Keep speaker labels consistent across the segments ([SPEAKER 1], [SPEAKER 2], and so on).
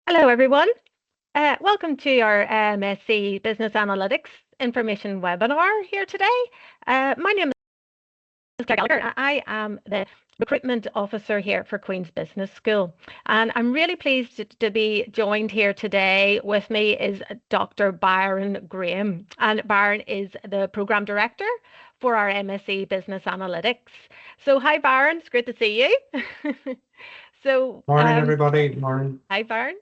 [SPEAKER 1] Hello, everyone. Welcome to our MSc Business Analytics information webinar here today. My name is Claire Gallagher. I am the recruitment officer here for Queen's Business School. And I'm really pleased to be joined here today. With me is Dr. Byron Graham. And Byron is the program director for our MSc Business Analytics. So hi, Byron. It's great to see you. So,
[SPEAKER 2] Morning, everybody. Morning.
[SPEAKER 1] Hi, Byron.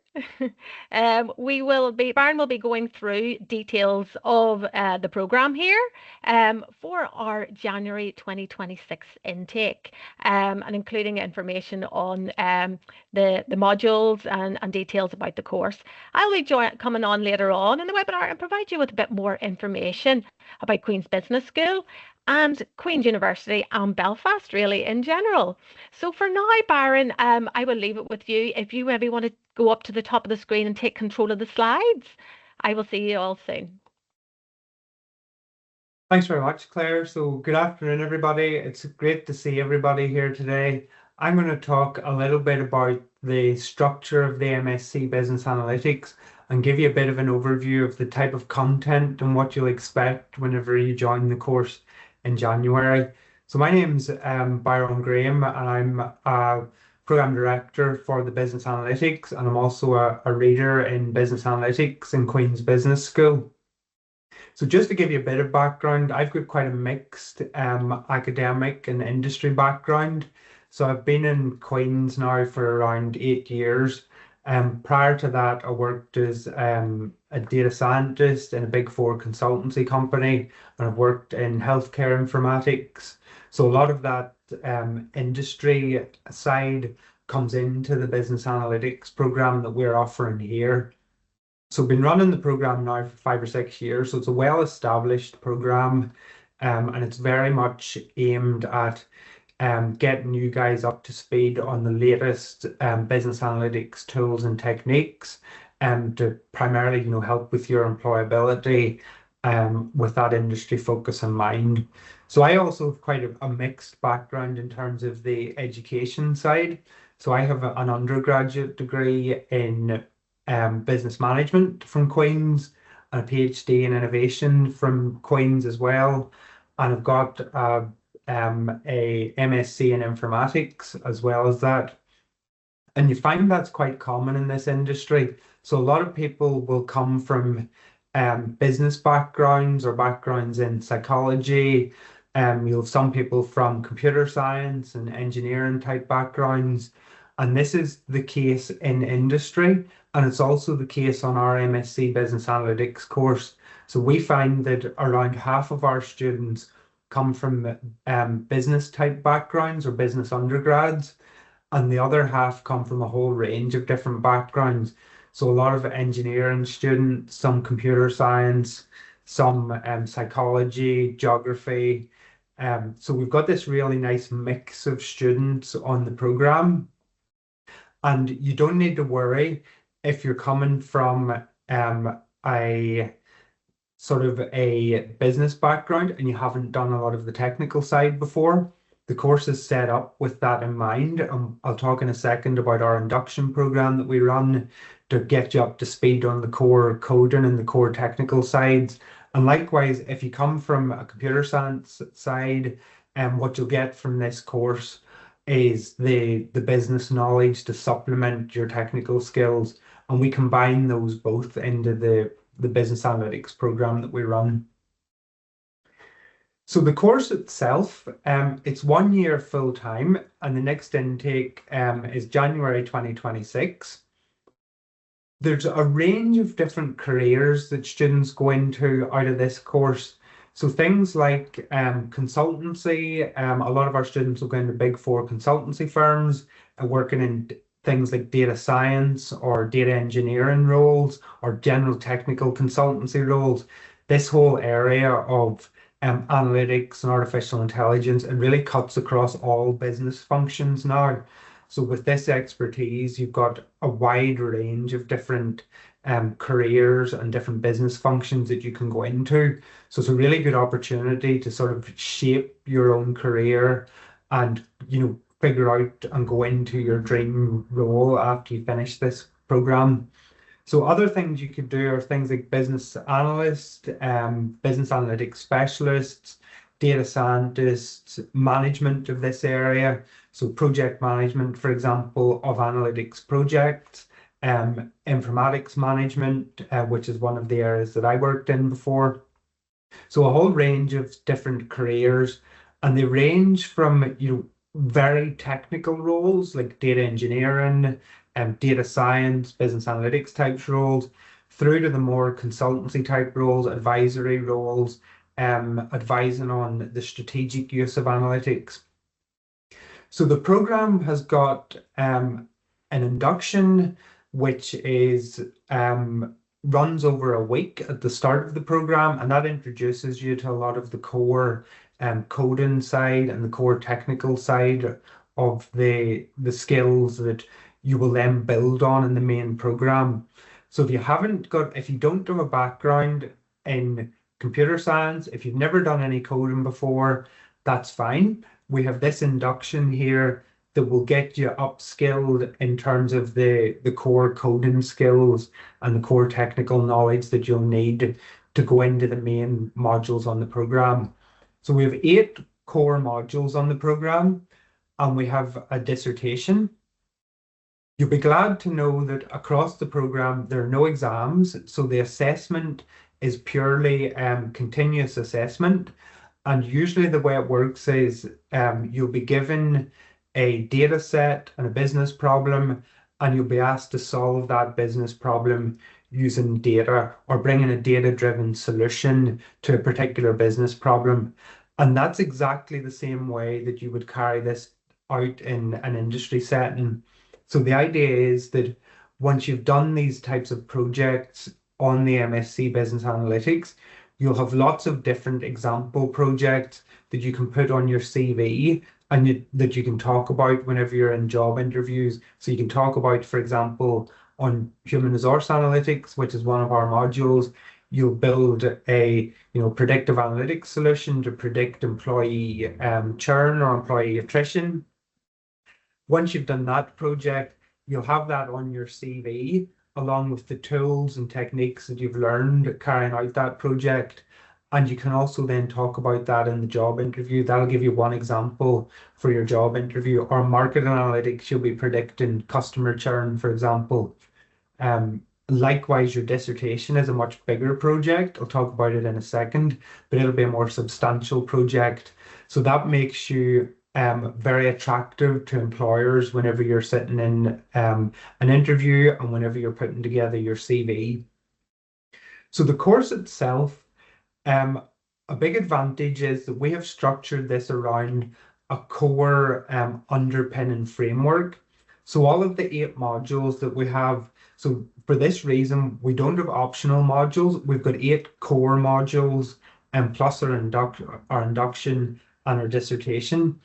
[SPEAKER 1] Byron will be going through details of the program here for our January 2026 intake, and including information on the modules and details about the course. I'll be coming on later on in the webinar and provide you with a bit more information about Queen's Business School and Queen's University and Belfast, really, in general. So for now, Byron, I will leave it with you. If you maybe want to go up to the top of the screen and take control of the slides, I will see you all soon.
[SPEAKER 2] Thanks very much, Claire. So good afternoon, everybody. It's great to see everybody here today. I'm going to talk a little bit about the structure of the MSc Business Analytics and give you a bit of an overview of the type of content and what you'll expect whenever you join the course in January. So my name's Byron Graham, and I'm a program director for the Business Analytics, and I'm also a reader in Business Analytics in Queen's Business School. So just to give you a bit of background, I've got quite a mixed academic and industry background. So I've been in Queen's now for around 8 years. Prior to that, I worked as a data scientist in a Big Four consultancy company, and I've worked in healthcare informatics. So a lot of that industry side comes into the business analytics program that we're offering here. So we've been running the program now for 5 or 6 years. So it's a well-established program, and it's very much aimed at getting you guys up to speed on the latest business analytics tools and techniques, to primarily, help with your employability with that industry focus in mind. So I also have quite a mixed background in terms of the education side. So I have an undergraduate degree in business management from Queen's, and a PhD in innovation from Queen's as well. And I've got a MSc in informatics as well as that. And you find that's quite common in this industry. So a lot of people will come from business backgrounds or backgrounds in psychology. You'll have some people from computer science and engineering type backgrounds. And this is the case in industry, and it's also the case on our MSc Business Analytics course. So we find that around half of our students come from business type backgrounds or business undergrads, and the other half come from a whole range of different backgrounds. So a lot of engineering students, some computer science, some psychology, geography. So we've got this really nice mix of students on the program. And you don't need to worry if you're coming from a sort of a business background and you haven't done a lot of the technical side before. The course is set up with that in mind. I'll talk in a second about our induction program that we run to get you up to speed on the core coding and the core technical sides. And likewise, if you come from a computer science side, what you'll get from this course is the business knowledge to supplement your technical skills, and we combine those both into the business analytics program that we run. So the course itself, it's 1 year full time, and the next intake is January 2026. There's a range of different careers that students go into out of this course. So things like consultancy, a lot of our students will go into Big Four consultancy firms, working in things like data science or data engineering roles or general technical consultancy roles. This whole area of analytics and artificial intelligence, it really cuts across all business functions now. So with this expertise, you've got a wide range of different careers and different business functions that you can go into. So it's a really good opportunity to sort of shape your own career and, figure out and go into your dream role after you finish program. So other things you could do are things like business analyst, business analytics specialists, data scientists, management of this area. So project management, for example, of analytics projects, informatics management, which is one of the areas that I worked in before. So a whole range of different careers, and they range from, very technical roles like data engineering and data science, business analytics types roles, through to the more consultancy type roles, advisory roles, advising on the strategic use of analytics. So the program has got an induction, which is runs over a week at the start of the program, and that introduces you to a lot of the core coding side and the core technical side of the skills that you will then build on in the main program. So if you don't have a background in computer science, if you've never done any coding before, that's fine. We have this induction here that will get you upskilled in terms of the core coding skills and the core technical knowledge that you'll need to go into the main modules on the program. So we have 8 core modules on the program, and we have a dissertation. You'll be glad to know that across the program, there are no exams. So the assessment is purely continuous assessment. And usually the way it works is you'll be given a data set and a business problem, and you'll be asked to solve that business problem using data or bringing a data-driven solution to a particular business problem. And that's exactly the same way that you would carry this out in an industry setting. So the idea is that once you've done these types of projects on the MSc Business Analytics, you'll have lots of different example projects that you can put on your CV and that you can talk about whenever you're in job interviews. So you can talk about, for example, on human resource analytics, which is one of our modules, you'll build a predictive analytics solution to predict employee churn or employee attrition. Once you've done that project, you'll have that on your CV along with the tools and techniques that you've learned carrying out that project. And you can also then talk about that in the job interview. That'll give you one example for your job interview. Or market analytics, you'll be predicting customer churn, for example. Likewise, your dissertation is a much bigger project. I'll talk about it in a second, but it'll be a more substantial project. So that makes you very attractive to employers whenever you're sitting in an interview and whenever you're putting together your CV. So the course itself, a big advantage is that we have structured this around a core underpinning framework. So all of the 8 modules that we have, so for this reason, we don't have optional modules. We've got 8 core modules and plus our induction and our dissertation.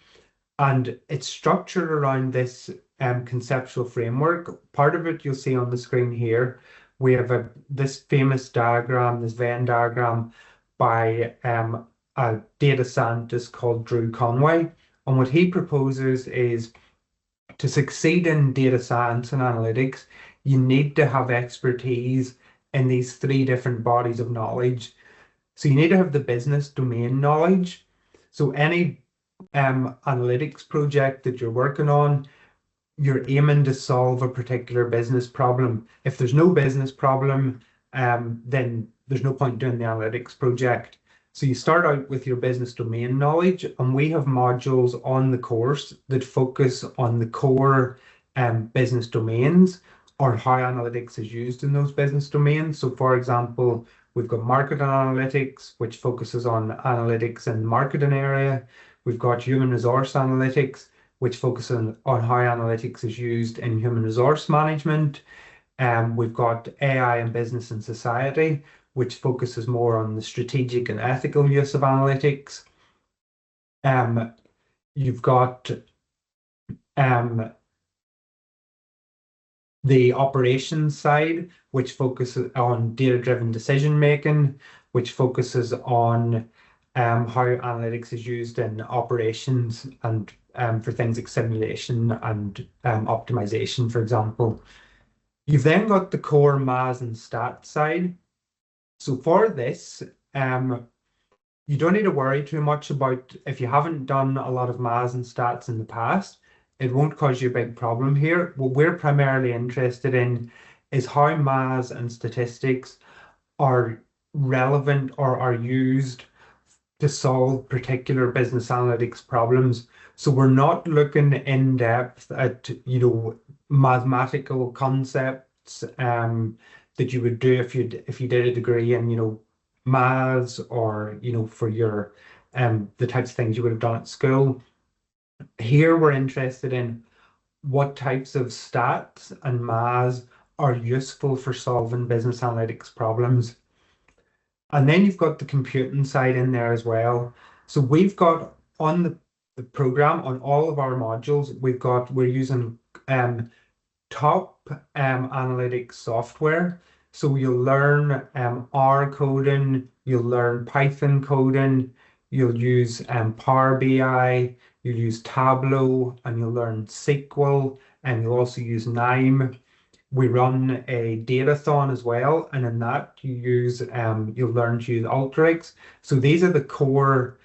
[SPEAKER 2] And it's structured around this conceptual framework. Part of it you'll see on the screen here. We have this famous diagram, this Venn diagram by a data scientist called Drew Conway. And what he proposes is to succeed in data science and analytics, you need to have expertise in these 3 different bodies of knowledge. So you need to have the business domain knowledge. So any analytics project that you're working on, you're aiming to solve a particular business problem. If there's no business problem, then there's no point doing the analytics project. So you start out with your business domain knowledge, and we have modules on the course that focus on the core business domains or how analytics is used in those business domains. So for example, we've got market analytics, which focuses on analytics in the marketing area. We've got human resource analytics, which focuses on how analytics is used in human resource management. We've got AI in business and society, which focuses more on the strategic and ethical use of analytics. You've got the operations side, which focuses on data-driven decision making, which focuses on how analytics is used in operations and for things like simulation and optimization, for example. You've then got the core MAS and stats side. So for this, you don't need to worry too much about if you haven't done a lot of MAS and stats in the past, it won't cause you a big problem here. What we're primarily interested in is how MAS and statistics are relevant or are used to solve particular business analytics problems. So we're not looking in depth at, mathematical concepts that you would do if you did a degree in, maths or, for your the types of things you would have done at school. Here we're interested in what types of stats and maths are useful for solving business analytics problems. And then you've got the computing side in there as well. So we've got on the program, on all of our modules, we're using top analytics software. So you'll learn R coding, you'll learn Python coding, you'll use Power BI, you'll use Tableau, and you'll learn SQL, and you'll also use KNIME. We run a datathon as well, and in that you'll learn to use Alteryx. So these are the core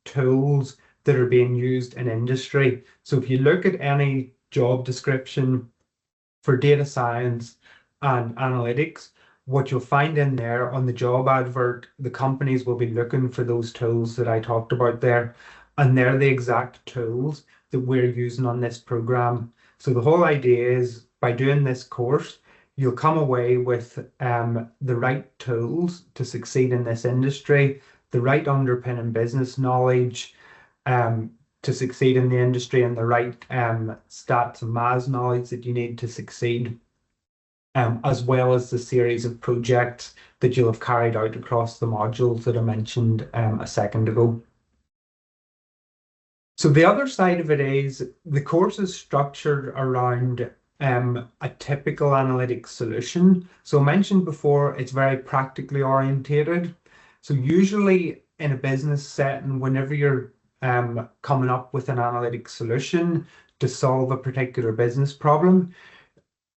[SPEAKER 2] tools that are being used in industry. So if you look at any job description for data science and analytics, what you'll find in there on the job advert, the companies will be looking for those tools that I talked about there, and they're the exact tools that we're using on this program. So the whole idea is by doing this course, you'll come away with the right tools to succeed in this industry, the right underpinning business knowledge to succeed in the industry, and the right stats and maths knowledge that you need to succeed, as well as the series of projects that you'll have carried out across the modules that I mentioned a second ago. So the other side of it is the course is structured around a typical analytics solution. So I mentioned before, it's very practically orientated. So usually in a business setting, whenever you're coming up with an analytics solution to solve a particular business problem,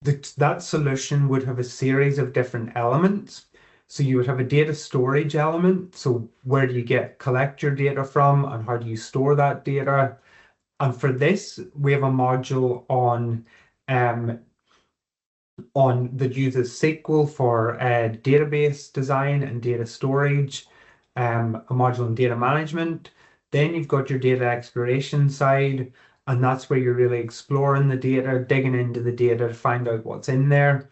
[SPEAKER 2] that solution would have a series of different elements. So you would have a data storage element. So where do you collect your data from, and how do you store that data? And for this, we have a module on that uses SQL for database design and data storage, a module on data management. Then you've got your data exploration side, and that's where you're really exploring the data, digging into the data to find out what's in there.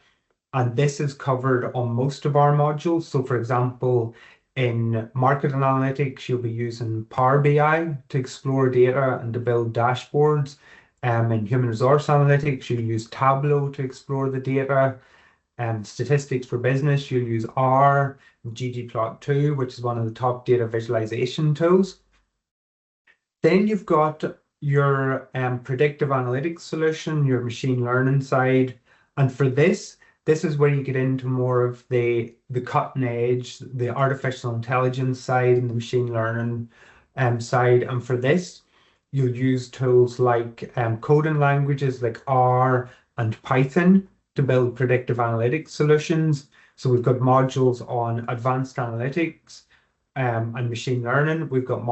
[SPEAKER 2] And this is covered on most of our modules. So for example, in market analytics, you'll be using Power BI to explore data and to build dashboards. In human resource analytics, you'll use Tableau to explore the data. Statistics for business, you'll use R, ggplot2, which is one of the top data visualization tools. Then you've got your predictive analytics solution, your machine learning side. And for this is where you get into more of the cutting edge, the artificial intelligence side and the machine learning side. And for this, you'll use tools like coding languages like R and Python to build predictive analytics solutions. So we've got modules on advanced analytics and machine learning. We've got we've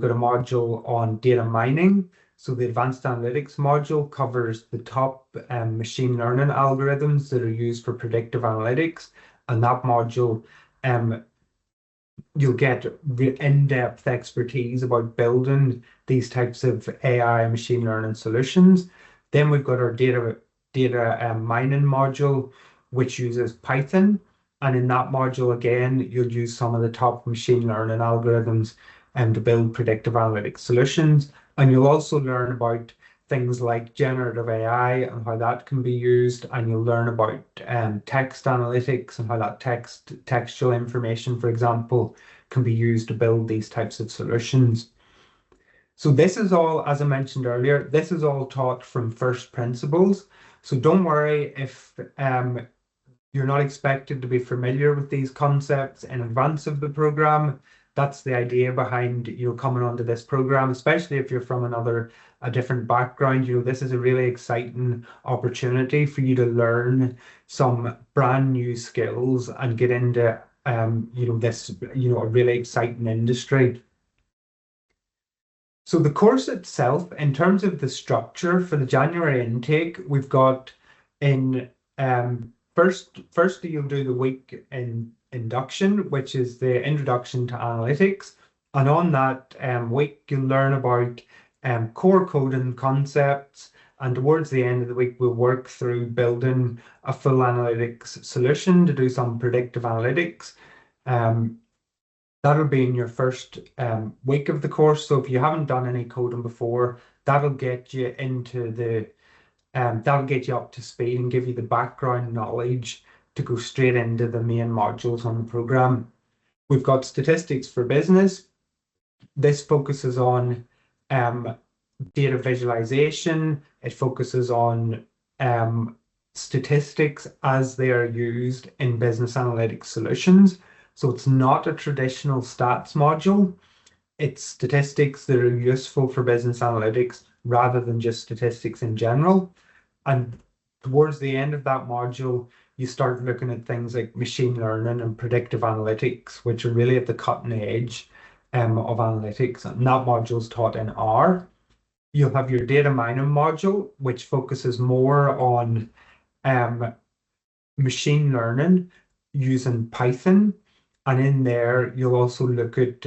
[SPEAKER 2] got a module on data mining. So the advanced analytics module covers the top machine learning algorithms that are used for predictive analytics. And that module, you'll get in-depth expertise about building these types of AI and machine learning solutions. Then we've got our data mining module, which uses Python. And in that module, again, you'll use some of the top machine learning algorithms to build predictive analytics solutions. And you'll also learn about things like generative AI and how that can be used. And you'll learn about text analytics and how that textual information, for example, can be used to build these types of solutions. So this is all, as I mentioned earlier, this is all taught from first principles. So don't worry if you're not expected to be familiar with these concepts in advance of the program. that's the idea behind, coming onto this program, especially if you're from a different background. This is a really exciting opportunity for you to learn some brand new skills and get into, this, a really exciting industry. So the course itself, in terms of the structure for the January intake, we've got in first you'll do the week in induction, which is the introduction to analytics. And on that week, you'll learn about core coding concepts. And towards the end of the week, we'll work through building a full analytics solution to do some predictive analytics. That'll be in your first week of the course. So if you haven't done any coding before, that'll get you up to speed and give you the background knowledge to go straight into the main modules on the program. We've got statistics for business. This focuses on data visualization. It focuses on statistics as they are used in business analytics solutions. So it's not a traditional stats module. It's statistics that are useful for business analytics rather than just statistics in general. And towards the end of that module, you start looking at things like machine learning and predictive analytics, which are really at the cutting edge of analytics. And that module is taught in R. You'll have your data mining module, which focuses more on machine learning using Python. And in there, you'll also look at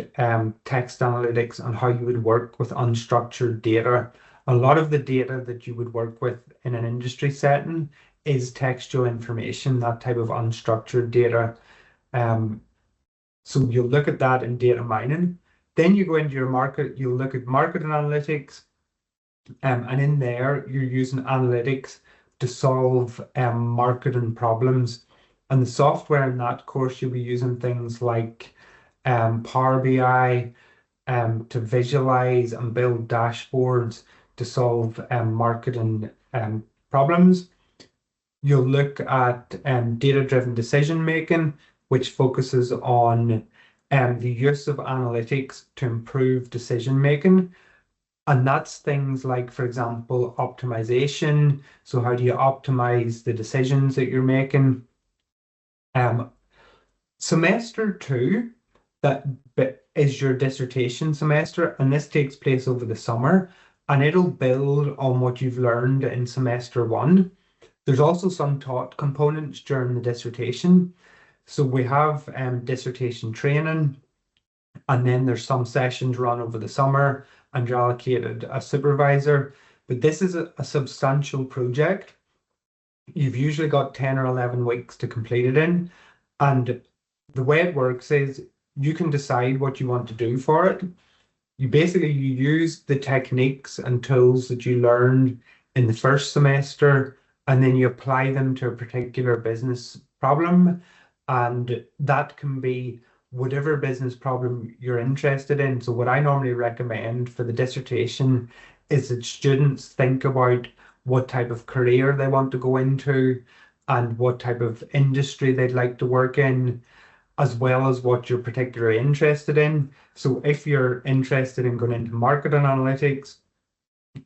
[SPEAKER 2] text analytics and how you would work with unstructured data. A lot of the data that you would work with in an industry setting is textual information, that type of unstructured data. So you'll look at that in data mining. Then you go into your market, you'll look at market analytics. And in there, you're using analytics to solve marketing problems. And the software in that course, you'll be using things like Power BI to visualize and build dashboards to solve marketing problems. You'll look at data-driven decision making, which focuses on the use of analytics to improve decision making. And that's things like, for example, optimization. So how do you optimize the decisions that you're making? Semester 2, that is your dissertation semester, and this takes place over the summer, and it'll build on what you've learned in semester 1. There's also some taught components during the dissertation. So we have dissertation training, and then there's some sessions run over the summer, and you're allocated a supervisor. But this is a substantial project. You've usually got 10 or 11 weeks to complete it in. And the way it works is you can decide what you want to do for it. You use the techniques and tools that you learned in the first semester, and then you apply them to a particular business problem. And that can be whatever business problem you're interested in. So what I normally recommend for the dissertation is that students think about what type of career they want to go into and what type of industry they'd like to work in, as well as what you're particularly interested in. So if you're interested in going into marketing analytics,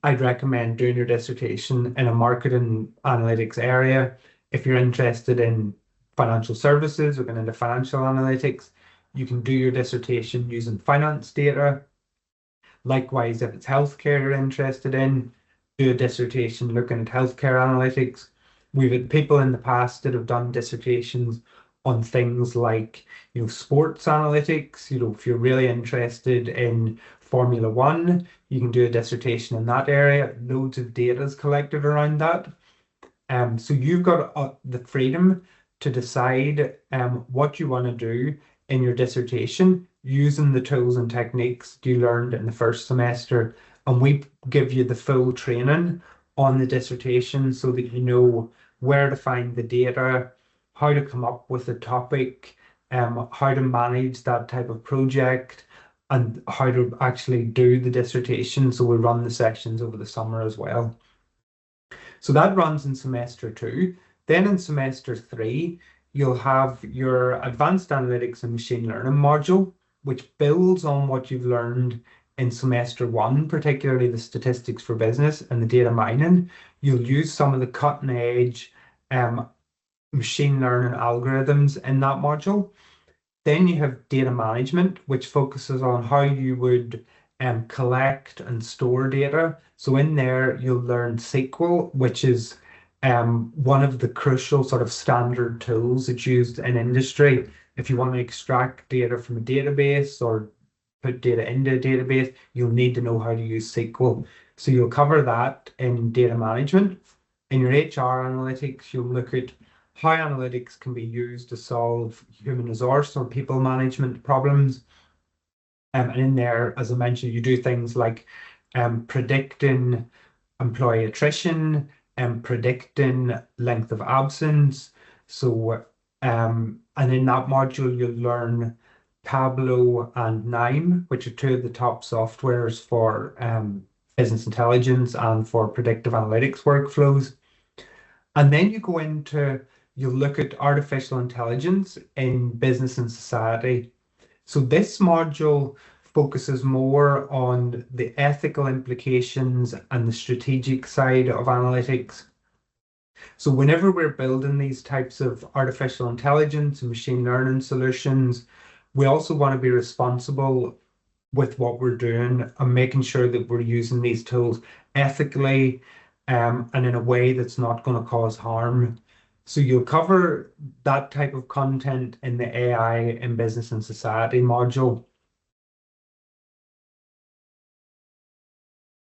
[SPEAKER 2] I'd recommend doing your dissertation in a marketing analytics area. If you're interested in financial services or going into financial analytics, you can do your dissertation using finance data. Likewise, if it's healthcare you're interested in, do a dissertation looking at healthcare analytics. We've had people in the past that have done dissertations on things like, sports analytics. If you're really interested in Formula One, you can do a dissertation in that area. Loads of data is collected around that. So you've got the freedom to decide what you want to do in your dissertation using the tools and techniques you learned in the first semester. And we give you the full training on the dissertation so that you know where to find the data, how to come up with a topic, how to manage that type of project, and how to actually do the dissertation. So we run the sessions over the summer as well. So that runs in semester 2. Then in semester 3, you'll have your advanced analytics and machine learning module, which builds on what you've learned in semester one, particularly the statistics for business and the data mining. You'll use some of the cutting edge machine learning algorithms in that module. Then you have data management, which focuses on how you would collect and store data. So in there, you'll learn SQL, which is one of the crucial sort of standard tools that's used in industry. If you want to extract data from a database or put data into a database, you'll need to know how to use SQL. So you'll cover that in data management. In your HR analytics, you'll look at how analytics can be used to solve human resource or people management problems. And in there, as I mentioned, you do things like predicting employee attrition and predicting length of absence. So, and in that module, you'll learn Tableau and KNIME, which are two of the top softwares for business intelligence and for predictive analytics workflows. And then you look at artificial intelligence in business and society. So this module focuses more on the ethical implications and the strategic side of analytics. So whenever we're building these types of artificial intelligence and machine learning solutions, we also want to be responsible with what we're doing and making sure that we're using these tools ethically and in a way that's not going to cause harm. So you'll cover that type of content in the AI in Business and Society module.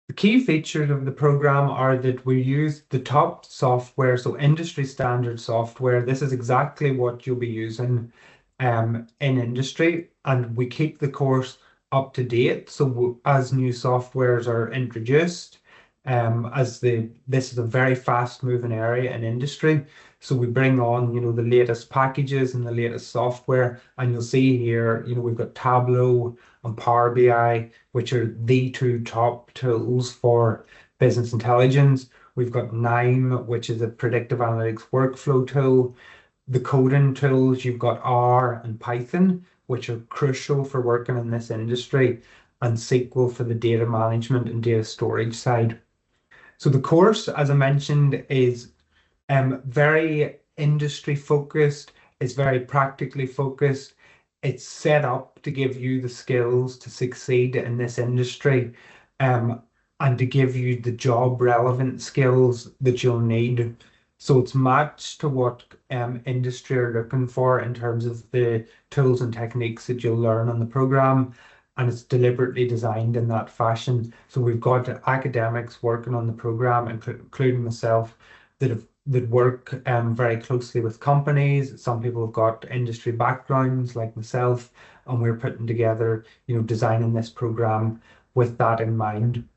[SPEAKER 2] The key features of the program are that we use the top software, so industry standard software. This is exactly what you'll be using in industry, and we keep the course up to date. So as new softwares are introduced, this is a very fast moving area in industry. So we bring on, the latest packages and the latest software, and you'll see here, we've got Tableau and Power BI, which are the two top tools for business intelligence. We've got KNIME, which is a predictive analytics workflow tool. The coding tools, you've got R and Python, which are crucial for working in this industry, and SQL for the data management and data storage side. So the course, as I mentioned, is very industry focused. It's very practically focused. It's set up to give you the skills to succeed in this industry and to give you the job relevant skills that you'll need. So it's matched to what industry are looking for in terms of the tools and techniques that you'll learn on the program. And it's deliberately designed in that fashion. So we've got academics working on the program, including myself, that work very closely with companies. Some people have got industry backgrounds like myself, and we're putting together, designing this program with that in mind.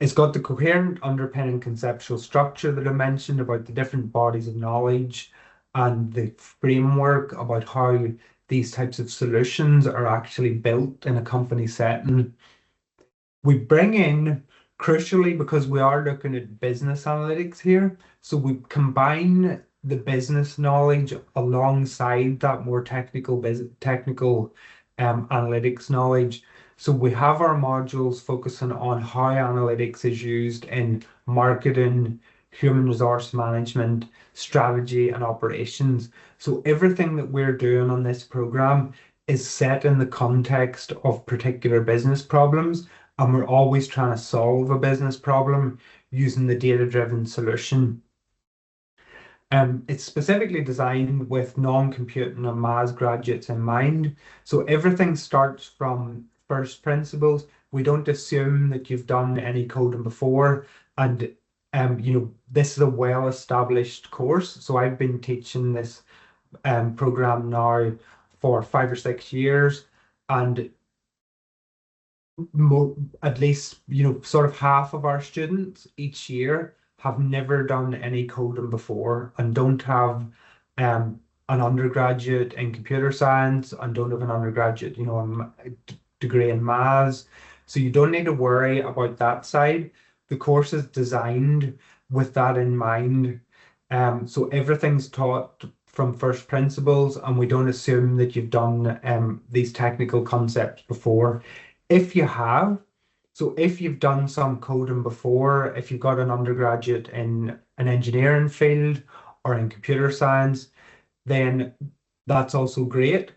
[SPEAKER 2] It's got the coherent underpinning conceptual structure that I mentioned about the different bodies of knowledge and the framework about how these types of solutions are actually built in a company setting. We bring in, crucially, because we are looking at business analytics here, so we combine the business knowledge alongside that more technical analytics knowledge. So we have our modules focusing on how analytics is used in marketing, human resource management, strategy, and operations. So everything that we're doing on this program is set in the context of particular business problems, and we're always trying to solve a business problem using the data-driven solution. It's specifically designed with non-computing and maths graduates in mind. So everything starts from first principles. We don't assume that you've done any coding before, and this is a well-established course. So I've been teaching this program now for 5 or 6 years, and at least sort of half of our students each year have never done any coding before and don't have an undergraduate in computer science and don't have an undergraduate degree in maths. So you don't need to worry about that side. The course is designed with that in mind. So everything's taught from first principles, and we don't assume that you've done these technical concepts before. If you have, so if you've done some coding before, if you've got an undergraduate in an engineering field or in computer science, then that's also great.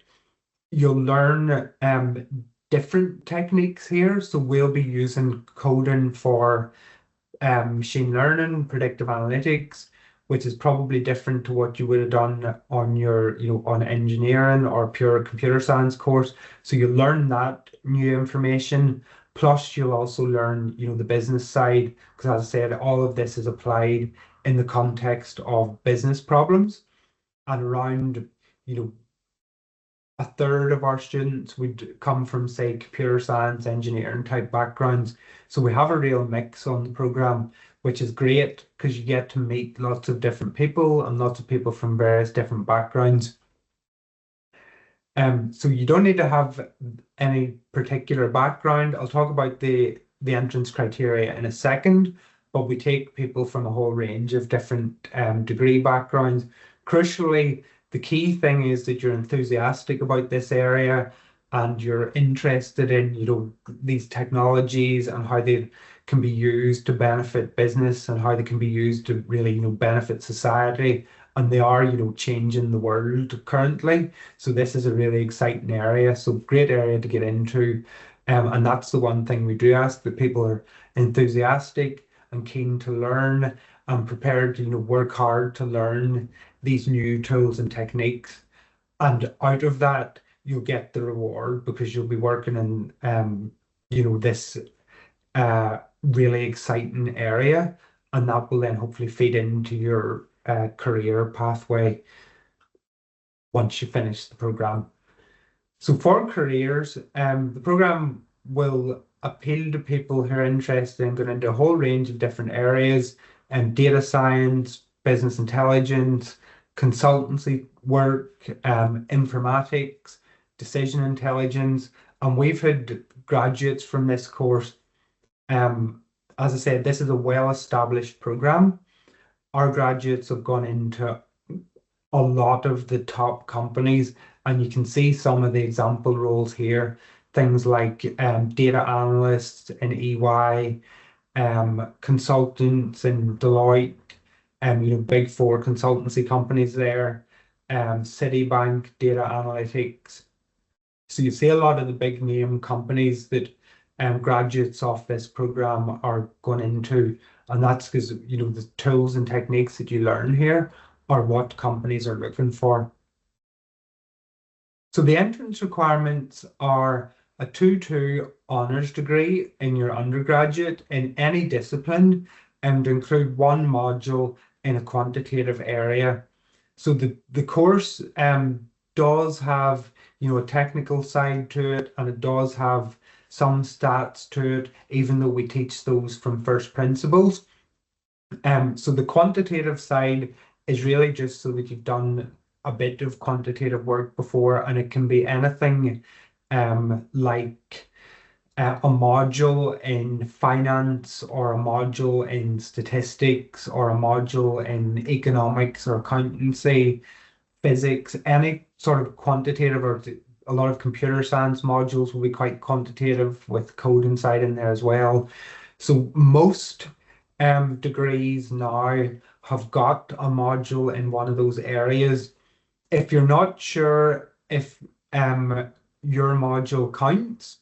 [SPEAKER 2] You'll learn different techniques here. So we'll be using coding for machine learning, predictive analytics, which is probably different to what you would have done on your, on engineering or pure computer science course. So you learn that new information, plus you'll also learn, the business side, because as I said, all of this is applied in the context of business problems. And around, you know, a third of our students would come from, say, computer science, engineering type backgrounds. So we have a real mix on the program, which is great because you get to meet lots of different people and lots of people from various different backgrounds. So you don't need to have any particular background. I'll talk about the entrance criteria in a second, but we take people from a whole range of different degree backgrounds. Crucially, the key thing is that you're enthusiastic about this area and you're interested in, these technologies and how they can be used to benefit business and how they can be used to really, benefit society. And they are, changing the world currently. So this is a really exciting area. So great area to get into. And that's the one thing we do ask, that people are enthusiastic and keen to learn and prepared to, work hard to learn these new tools and techniques. And out of that, you'll get the reward because you'll be working in, this really exciting area. And that will then hopefully feed into your career pathway once you finish the program. So for careers, the program will appeal to people who are interested in going into a whole range of different areas, data science, business intelligence, consultancy work, informatics, decision intelligence. And we've had graduates from this course. As I said, this is a well-established program. Our graduates have gone into a lot of the top companies, and you can see some of the example roles here. Things like data analysts in EY, consultants in Deloitte, big four consultancy companies there, Citibank, data analytics. So you see a lot of the big name companies that graduates of this program are going into, and that's because the tools and techniques that you learn here are what companies are looking for. So the entrance requirements are a 2-2 honours degree in your undergraduate in any discipline, and to include one module in a quantitative area. So the course does have a technical side to it, and it does have some stats to it, even though we teach those from first principles. So the quantitative side is really just so that you've done a bit of quantitative work before, and it can be anything like a module in finance, or a module in statistics, or a module in economics or accountancy, physics, any sort of quantitative, or a lot of computer science modules will be quite quantitative with code inside in there as well. So most degrees now have got a module in one of those areas. If you're not sure if your module counts,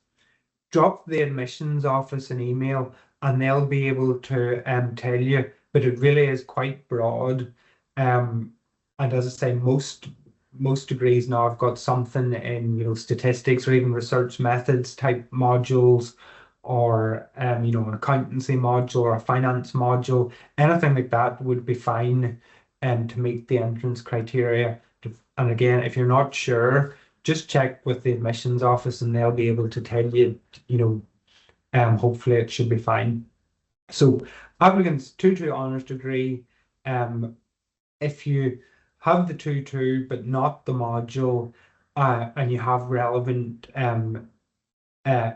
[SPEAKER 2] drop the admissions office an email and they'll be able to tell you, but it really is quite broad. And as I say, most degrees now have got something in statistics or even research methods type modules, or an accountancy module or a finance module. Anything like that would be fine to meet the entrance criteria. And again, if you're not sure, just check with the admissions office and they'll be able to tell you, hopefully it should be fine. So applicants 2-2 honours degree, if you have the 2-2 but not the module, and you have relevant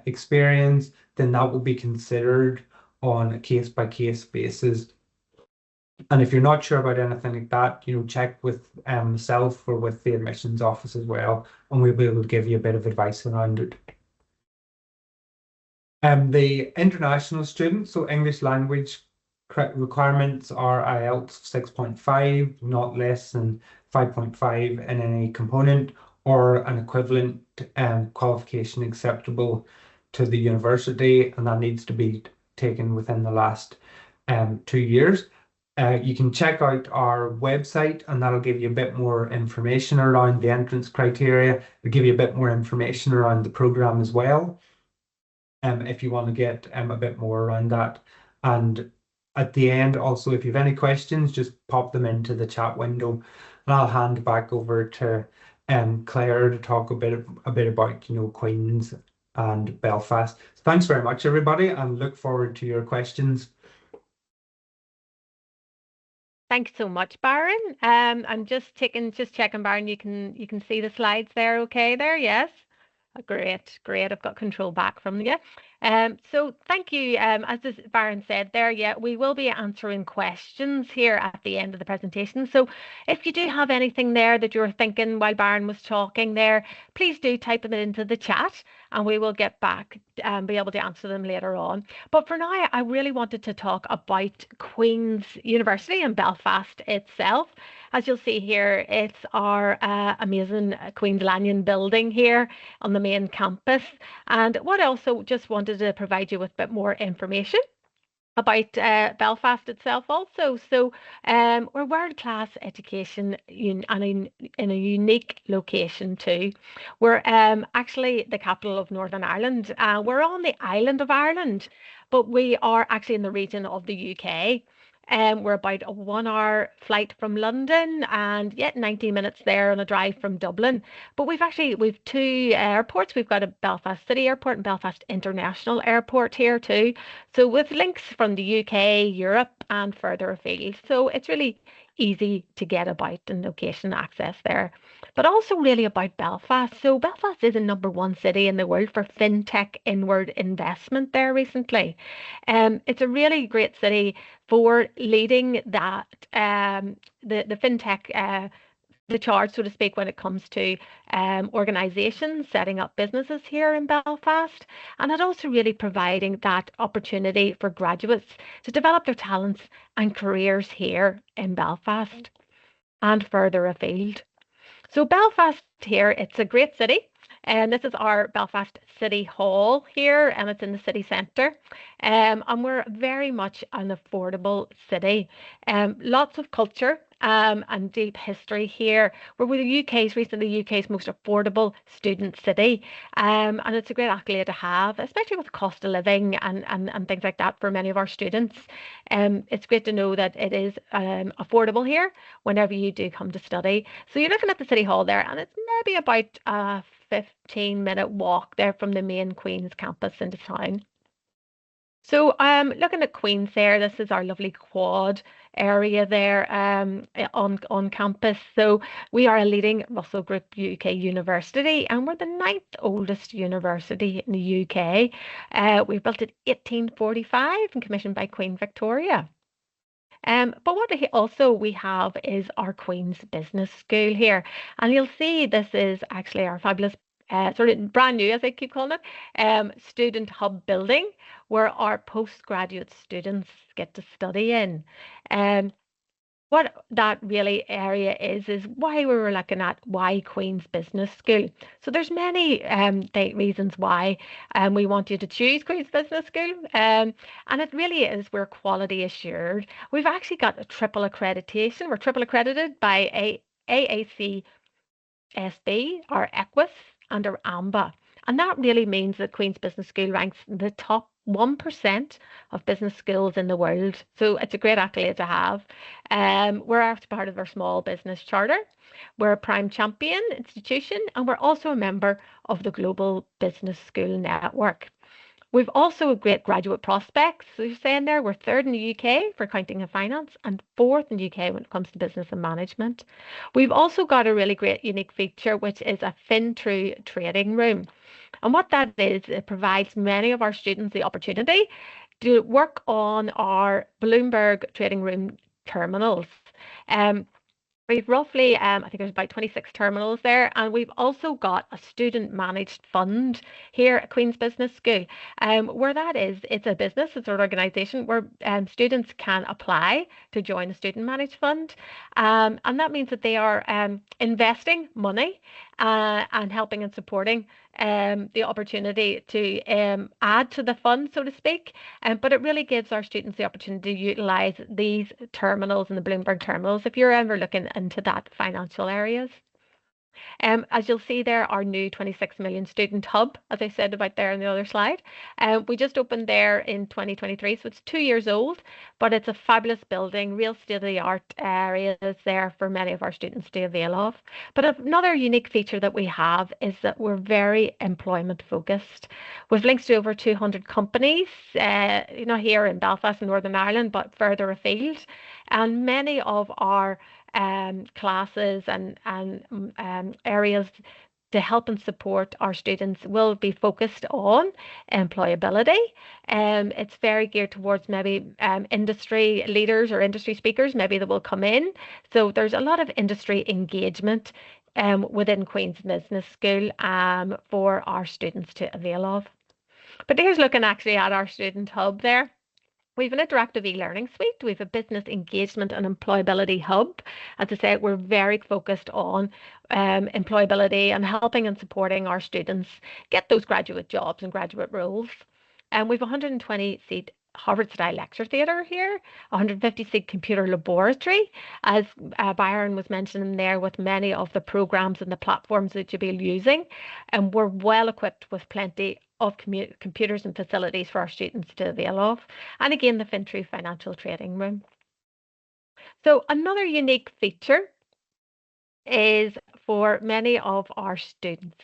[SPEAKER 2] experience, then that will be considered on a case-by-case basis. And if you're not sure about anything like that, check with myself or with the admissions office as well, and we'll be able to give you a bit of advice around it. The international students, so English language requirements are IELTS 6.5, not less than 5.5 in any component, or an equivalent qualification acceptable to the university, and that needs to be taken within the last 2 years. You can check out our website, and that'll give you a bit more information around the entrance criteria. It'll give you a bit more information around the program as well, if you want to get a bit more around that. And at the end, also, if you have any questions, just pop them into the chat window, and I'll hand back over to Claire to talk a bit about Queens and Belfast. So thanks very much, everybody, and look forward to your questions.
[SPEAKER 1] Thanks so much, Baron. I'm just checking, Baron. You can see the slides there, okay? There, yes. Great, great. I've got control back from you. So thank you. As Baron said there, yeah, we will be answering questions here at the end of the presentation. So if you do have anything there that you're thinking while Baron was talking there, please do type them into the chat, and we will get back and be able to answer them later on. But for now, I really wanted to talk about Queen's University in Belfast itself. As you'll see here, it's our amazing Queen's Lanyon building here on the main campus. And what I also just wanted to provide you with a bit more information about Belfast itself also. So we're world-class education and in a unique location too. We're actually the capital of Northern Ireland. We're on the island of Ireland, but we are actually in the region of the UK. We're about a 1 hour flight from London and yet 90 minutes there on a drive from Dublin. But we've two airports. We've got a Belfast City Airport and Belfast International Airport here too. So with links from the UK, Europe, and further afield. So it's really easy to get about and location access there. But also really about Belfast. So Belfast is the #1 city in the world for fintech inward investment there recently. It's a really great city for leading that the fintech the charge, so to speak, when it comes to organisations setting up businesses here in Belfast, and it also really providing that opportunity for graduates to develop their talents and careers here in Belfast and further afield. So Belfast here, it's a great city. And this is our Belfast City Hall here, and it's in the city centre. And we're very much an affordable city. Lots of culture and deep history here. We're recently the UK's most affordable student city. And it's a great accolade to have, especially with cost of living and things like that for many of our students. It's great to know that it is affordable here whenever you do come to study. So you're looking at the City Hall there, and it's maybe about 15-minute walk there from the main Queen's campus into town. So looking at Queen's there, this is our lovely quad area there on campus. So we are a leading Russell Group UK university, and we're the 9th oldest university in the UK. We built in 1845 and commissioned by Queen Victoria. But what also we have is our Queen's Business School here. And you'll see this is actually our fabulous, sort of brand new, as I keep calling it, student hub building where our postgraduate students get to study in. What that really area is why we were looking at why Queen's Business School. So there's many reasons why we want you to choose Queen's Business School. And it really is we're quality assured. We've actually got a triple accreditation. We're triple accredited by AACSB, our EQUIS, and our AMBA. And that really means that Queen's Business School ranks in the top 1% of business schools in the world. So it's a great accolade to have. We're after part of our small business charter. We're a prime champion institution, and we're also a member of the Global Business School Network. We've also a great graduate prospects. So you're saying there, we're 3rd in the UK for accounting and finance and 4th in the UK when it comes to business and management. We've also got a really great unique feature, which is a FinTrue trading room. And what that is, it provides many of our students the opportunity to work on our Bloomberg trading room terminals. Um, We've roughly, I think there's about 26 terminals there, and we've also got a student managed fund here at Queen's Business School. Where that is, it's a business, it's an organisation where students can apply to join a student managed fund. And that means that they are investing money and helping and supporting the opportunity to add to the fund, so to speak. But it really gives our students the opportunity to utilise these terminals and the Bloomberg terminals if you're ever looking into that financial areas. As you'll see there, our new 26 million student hub, as I said about there in the other slide, we just opened there in 2023, so it's 2 years old, but it's a fabulous building, real state-of-the-art areas there for many of our students to avail of. But another unique feature that we have is that we're very employment focused, with links to over 200 companies, here in Belfast and Northern Ireland, but further afield. And many of our classes and areas to help and support our students will be focused on employability. It's very geared towards maybe industry leaders or industry speakers, maybe that will come in. So there's a lot of industry engagement within Queen's Business School for our students to avail of. But here's looking actually at our student hub there. We've an interactive e-learning suite. We've a business engagement and employability hub. As I say, we're very focused on employability and helping and supporting our students get those graduate jobs and graduate roles. And we've a 120-seat Harvard-style lecture theatre here, a 150-seat computer laboratory, as Byron was mentioning there, with many of the programs and the platforms that you'll be using. And we're well equipped with plenty of computers and facilities for our students to avail of. And again, the Fintru Financial Trading Room. So another unique feature is for many of our students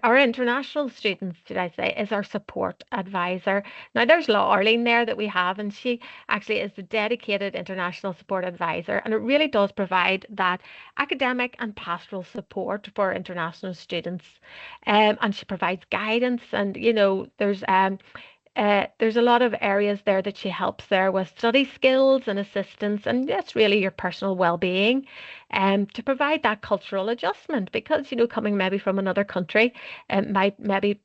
[SPEAKER 1] our international students, should I say, is our support advisor. Now, there's Arlene there that we have, and she actually is the dedicated international support advisor, and it really does provide that academic and pastoral support for international students. And she provides guidance, and there's a lot of areas there that she helps there with study skills and assistance, and that's really your personal well-being, to provide that cultural adjustment, because coming maybe from another country, it might be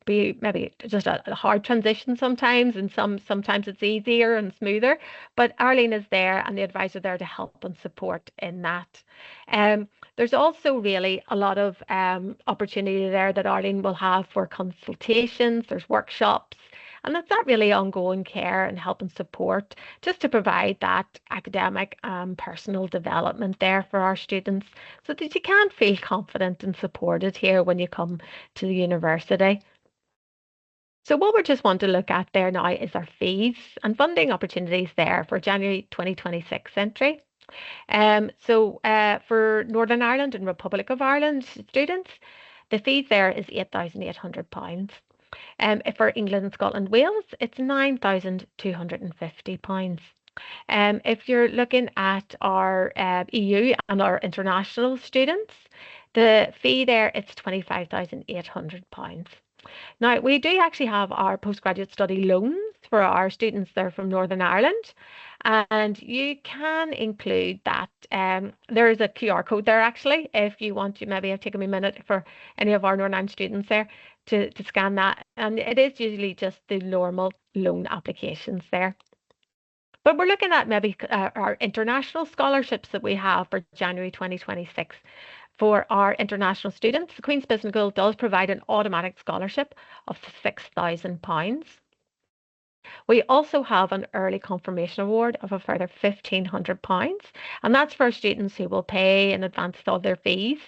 [SPEAKER 1] just a hard transition sometimes, and sometimes it's easier and smoother. But Arlene is there, and the advisor there to help and support in that. There's also really a lot of opportunity there that Arlene will have for consultations. There's workshops. And that's that really ongoing care and help and support, just to provide that academic and personal development there for our students, so that you can feel confident and supported here when you come to the university. So what we just want to look at there now is our fees and funding opportunities there for January 2026 entry. So for Northern Ireland and Republic of Ireland students, the fees there is £8,800. If for England and Scotland, Wales, it's £9,250. If you're looking at our EU and our international students, the fee there, it's £25,800. Now, we do actually have our postgraduate study loans for our students there from Northern Ireland, and you can include that. There is a QR code there actually, if you want to maybe have taken a minute for any of our Northern Ireland students there to scan that, and it is usually just the normal loan applications there. But we're looking at maybe our international scholarships that we have for January 2026. For our international students, the Queen's Business School does provide an automatic scholarship of £6,000. We also have an early confirmation award of a further £1,500, and that's for students who will pay in advance of their fees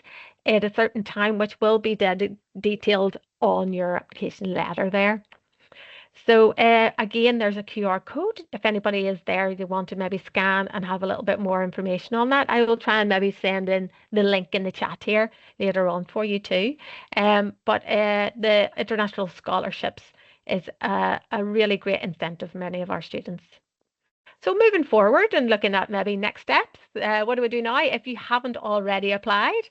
[SPEAKER 1] at a certain time, which will be detailed on your application letter there. So again, there's a QR code. If anybody is there, they want to maybe scan and have a little bit more information on that, I will try and maybe send in the link in the chat here later on for you too. But the international scholarships is a really great incentive for many of our students. So moving forward and looking at maybe next steps, what do we do now? If you haven't already applied,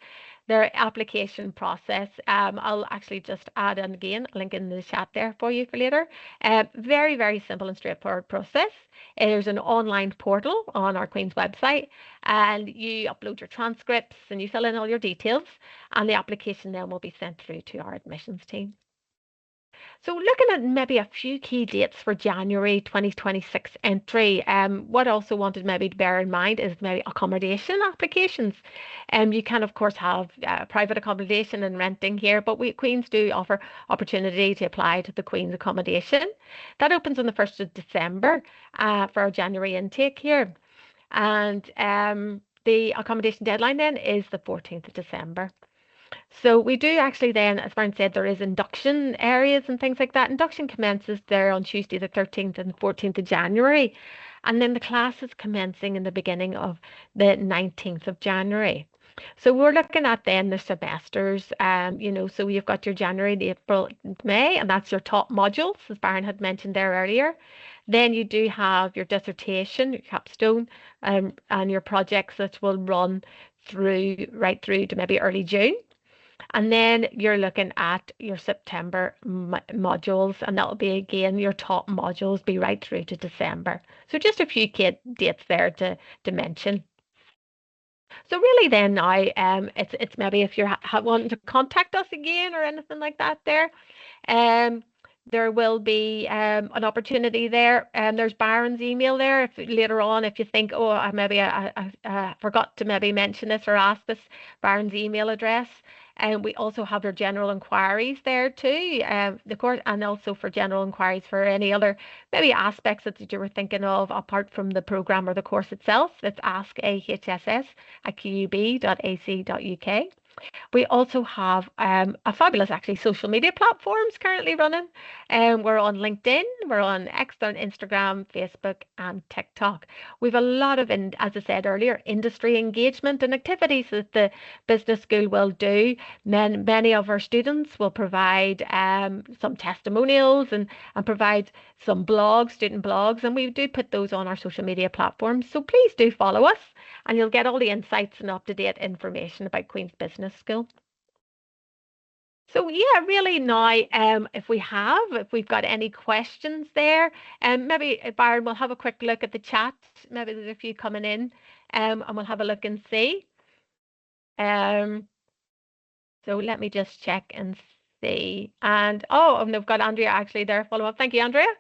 [SPEAKER 1] their application process. I'll actually just add in again a link in the chat there for you for later. Very, very simple and straightforward process. There's an online portal on our Queen's website, and you upload your transcripts and you fill in all your details, and the application then will be sent through to our admissions team. So looking at maybe a few key dates for January 2026 entry, what I also wanted maybe to bear in mind is maybe accommodation applications. You can of course have private accommodation and renting here, but we Queen's do offer opportunity to apply to the Queen's accommodation. That opens on the 1st of December for our January intake here. And the accommodation deadline then is the 14th of December. So we do actually then, as Brian said, there is induction areas and things like that. Induction commences there on Tuesday the 13th and 14th of January. And then the class is commencing in the beginning of the 19th of January. So we're looking at then the semesters, so you've got your January, April, May, and that's your top modules, as Baron had mentioned there earlier. Then you do have your dissertation, your capstone, and your projects that will run right through to maybe early June. And then you're looking at your September modules, and that'll be again your top modules, be right through to December. So just a few key dates there to mention. So really then now, it's maybe if you're wanting to contact us again or anything like that there will be an opportunity there. And there's Baron's email there. If later on, if you think, oh, I forgot to maybe mention this or ask this, Baron's email address. And we also have your general inquiries there too, the course, and also for general inquiries for any other maybe aspects that you were thinking of apart from the program or the course itself. It's askahss@qub.ac.uk. We also have a fabulous actually social media platforms currently running. We're on LinkedIn, we're on X, on Instagram, Facebook, and TikTok. We've a lot of, as I said earlier, industry engagement and activities that the business school will do. Many of our students will provide some testimonials and provide some blogs, student blogs, and we do put those on our social media platforms. So please do follow us, and you'll get all the insights and up-to-date information about Queen's Business School. So yeah, really now, if we've got any questions there, maybe Byron will have a quick look at the chat. Maybe there's a few coming in, and we'll have a look and see. So let me just check and see. And we've got Andrea actually there follow up. Thank you, Andrea.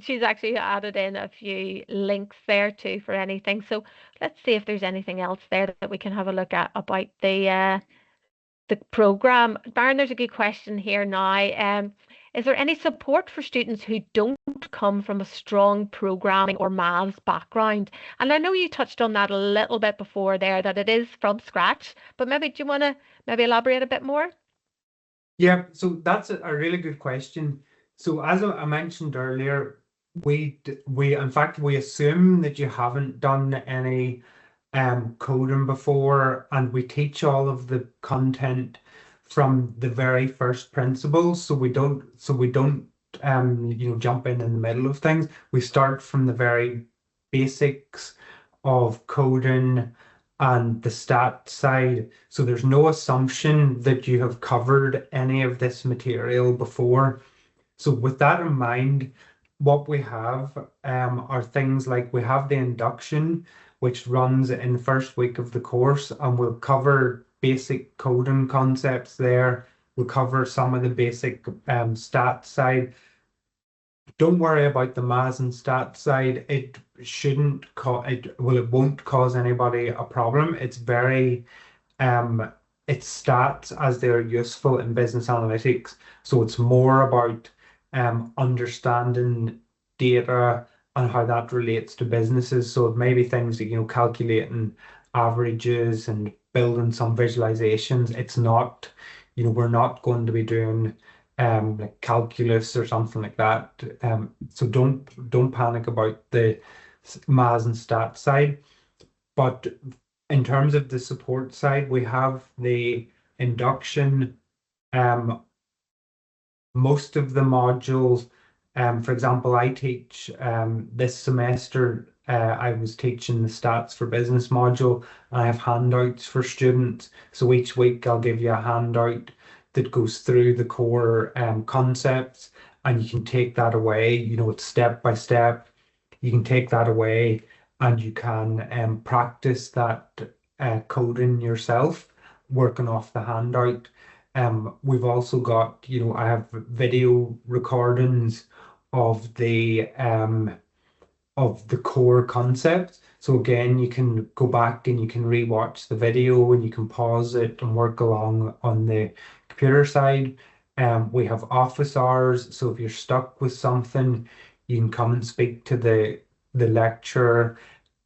[SPEAKER 1] She's actually added in a few links there too for anything. So let's see if there's anything else there that we can have a look at about the program. Baron, there's a good question here now. Is there any support for students who don't come from a strong programming or maths background? And I know you touched on that a little bit before there, that it is from scratch, but maybe do you want to maybe elaborate a bit more?
[SPEAKER 2] Yeah, so that's a really good question. So as I mentioned earlier, we in fact we assume that you haven't done any coding before, and we teach all of the content from the very first principles. So we don't jump in the middle of things. We start from the very basics of coding and the stat side. So there's no assumption that you have covered any of this material before. So with that in mind, what we have are things like we have the induction, which runs in the first week of the course, and we'll cover basic coding concepts there. We'll cover some of the basic stat side. Don't worry about the maths and stat side. It won't cause anybody a problem. It's very it's stats as they're useful in business analytics. So it's more about understanding data and how that relates to businesses. So it may be things like, calculating averages and building some visualizations. It's not, we're not going to be doing like calculus or something like that. So don't panic about the maths and stats side. But in terms of the support side, we have the induction. Most of the modules, for example, I teach this semester I was teaching the Stats for Business module, and I have handouts for students. So each week I'll give you a handout that goes through the core concepts, and you can take that away. It's step by step. You can take that away, and you can practice that coding yourself, working off the handout. We've also got, I have video recordings of the core concept. So again, you can go back and you can rewatch the video and you can pause it and work along on the computer side. We have office hours, so if you're stuck with something, you can come and speak to the lecturer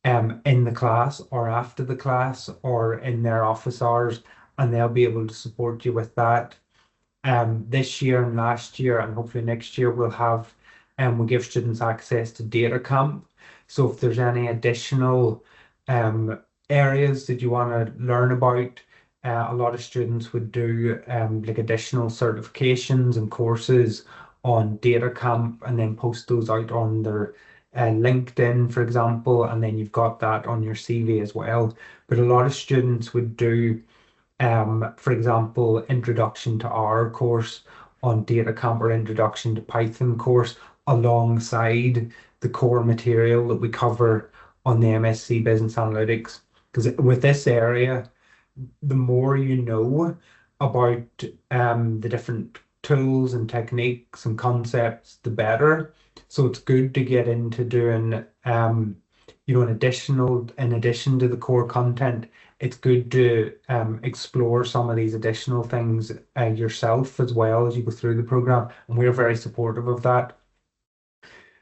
[SPEAKER 2] in the class or after the class or in their office hours, and they'll be able to support you with that. This year and last year, and hopefully next year, we give students access to Data Camp. So if there's any additional areas that you want to learn about, a lot of students would do like additional certifications and courses on Data Camp and then post those out on their LinkedIn, for example, and then you've got that on your CV as well. But a lot of students would do for example, Introduction to R course on Data Camp or Introduction to Python course alongside the core material that we cover on the MSc Business Analytics. Because with this area, the more you know about the different tools and techniques and concepts, the better. So it's good to get into doing, in addition to the core content, it's good to explore some of these additional things yourself as well as you go through the program. And we're very supportive of that.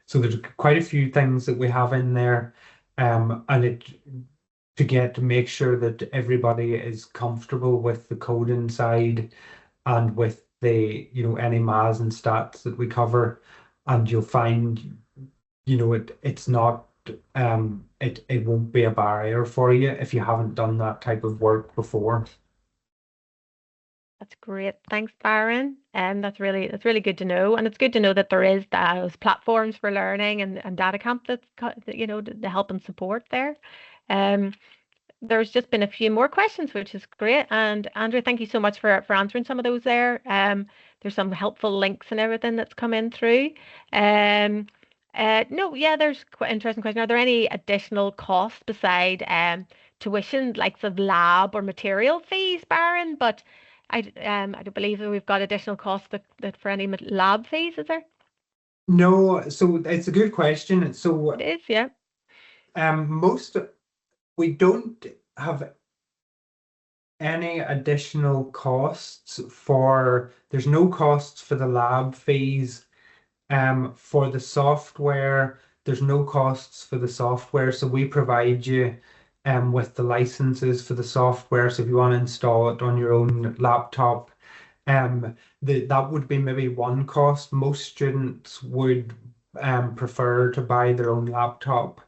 [SPEAKER 2] So there's quite a few things that we have in there, and to make sure that everybody is comfortable with the coding side and with the any maths and stats that we cover, and you'll find it's not it won't be a barrier for you if you haven't done that type of work before.
[SPEAKER 1] That's great. Thanks, Byron. And that's really good to know. And it's good to know that there is those platforms for learning and Data Camp that's to help and support there. There's just been a few more questions, which is great. And Andrew, thank you so much for answering some of those there. There's some helpful links and everything that's come in through. No, yeah, there's quite interesting question. Are there any additional costs beside tuition, like the lab or material fees, Baron? But I don't believe that we've got additional costs that for any lab fees, is there?
[SPEAKER 2] No, so it's a good question. So
[SPEAKER 1] It is, yeah.
[SPEAKER 2] We don't have any additional costs there's no costs for the lab fees. For the software, there's no costs for the software, so we provide you with the licenses for the software. So if you want to install it on your own laptop, that would be maybe one cost. Most students would prefer to buy their own laptop.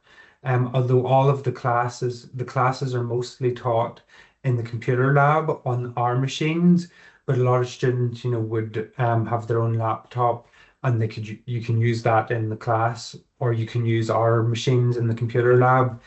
[SPEAKER 2] Although all of the classes are mostly taught in the computer lab on our machines, but a lot of students, would have their own laptop, and you can use that in the class, or you can use our machines in the computer lab.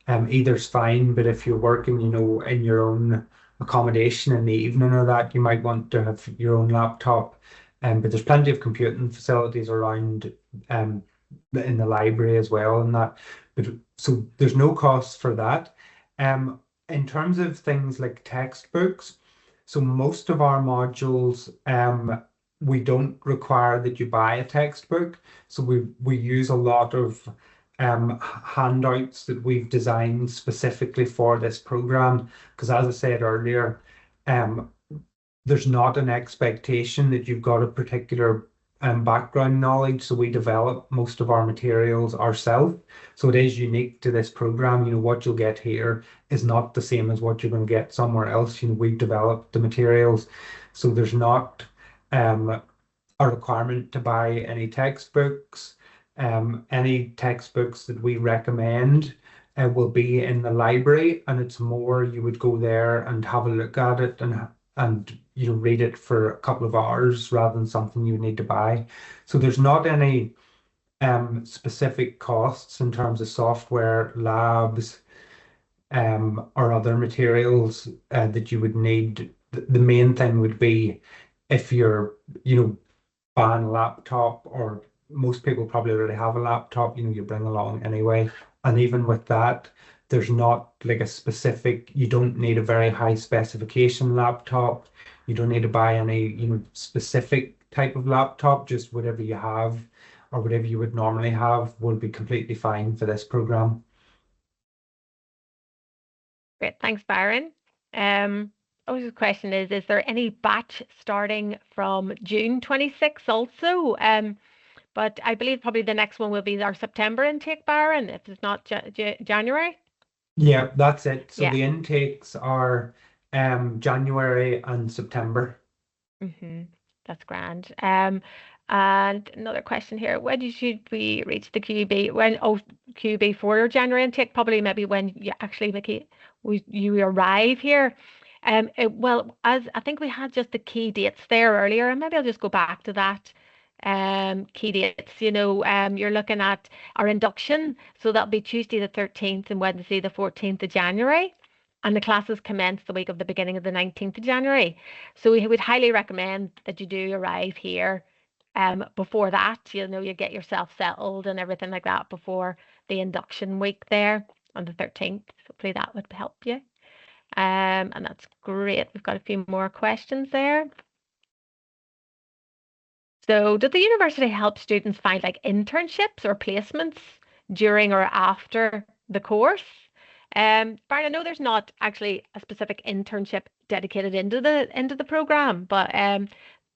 [SPEAKER 2] Either's fine, but if you're working, in your own accommodation in the evening or that, you might want to have your own laptop. But there's plenty of computing facilities around in the library as well, and that. But so there's no cost for that. In terms of things like textbooks, so most of our modules, we don't require that you buy a textbook. So we use a lot of handouts that we've designed specifically for this program. Because as I said earlier, there's not an expectation that you've got a particular background knowledge. So we develop most of our materials ourselves. So it is unique to this program. What you'll get here is not the same as what you're going to get somewhere else. We've developed the materials. So there's not a requirement to buy any textbooks. Any textbooks that we recommend will be in the library, and it's more you would go there and have a look at it and read it for a couple of hours rather than something you need to buy. So there's not any specific costs in terms of software, labs, or other materials that you would need. The main thing would be if you're, buying a laptop, or most people probably already have a laptop, you bring along anyway. And even with that, there's not like a specific, you don't need a very high specification laptop. You don't need to buy any, specific type of laptop, just whatever you have or whatever you would normally have will be completely fine for this program.
[SPEAKER 1] Great, thanks, Byron. The question is there any batch starting from June 26 also? But I believe probably the next one will be our September intake, Byron, if it's not January.
[SPEAKER 2] Yeah, that's it. So
[SPEAKER 1] Yeah.
[SPEAKER 2] the intakes are January and September.
[SPEAKER 1] That's grand. And another question here: when should we reach the QB? QB for your January intake? Probably maybe when you actually you arrive here. Well, as I think we had just the key dates there earlier, and maybe I'll just go back to that. Key dates, you're looking at our induction, so that'll be Tuesday the 13th and Wednesday the 14th of January. And the classes commence the week of the beginning of the 19th of January. So we would highly recommend that you do arrive here before that. You get yourself settled and everything like that before the induction week there on the 13th. Hopefully that would help you. And that's great. We've got a few more questions there. So does the university help students find like internships or placements during or after the course? Byron, I know there's not actually a specific internship dedicated into the program, but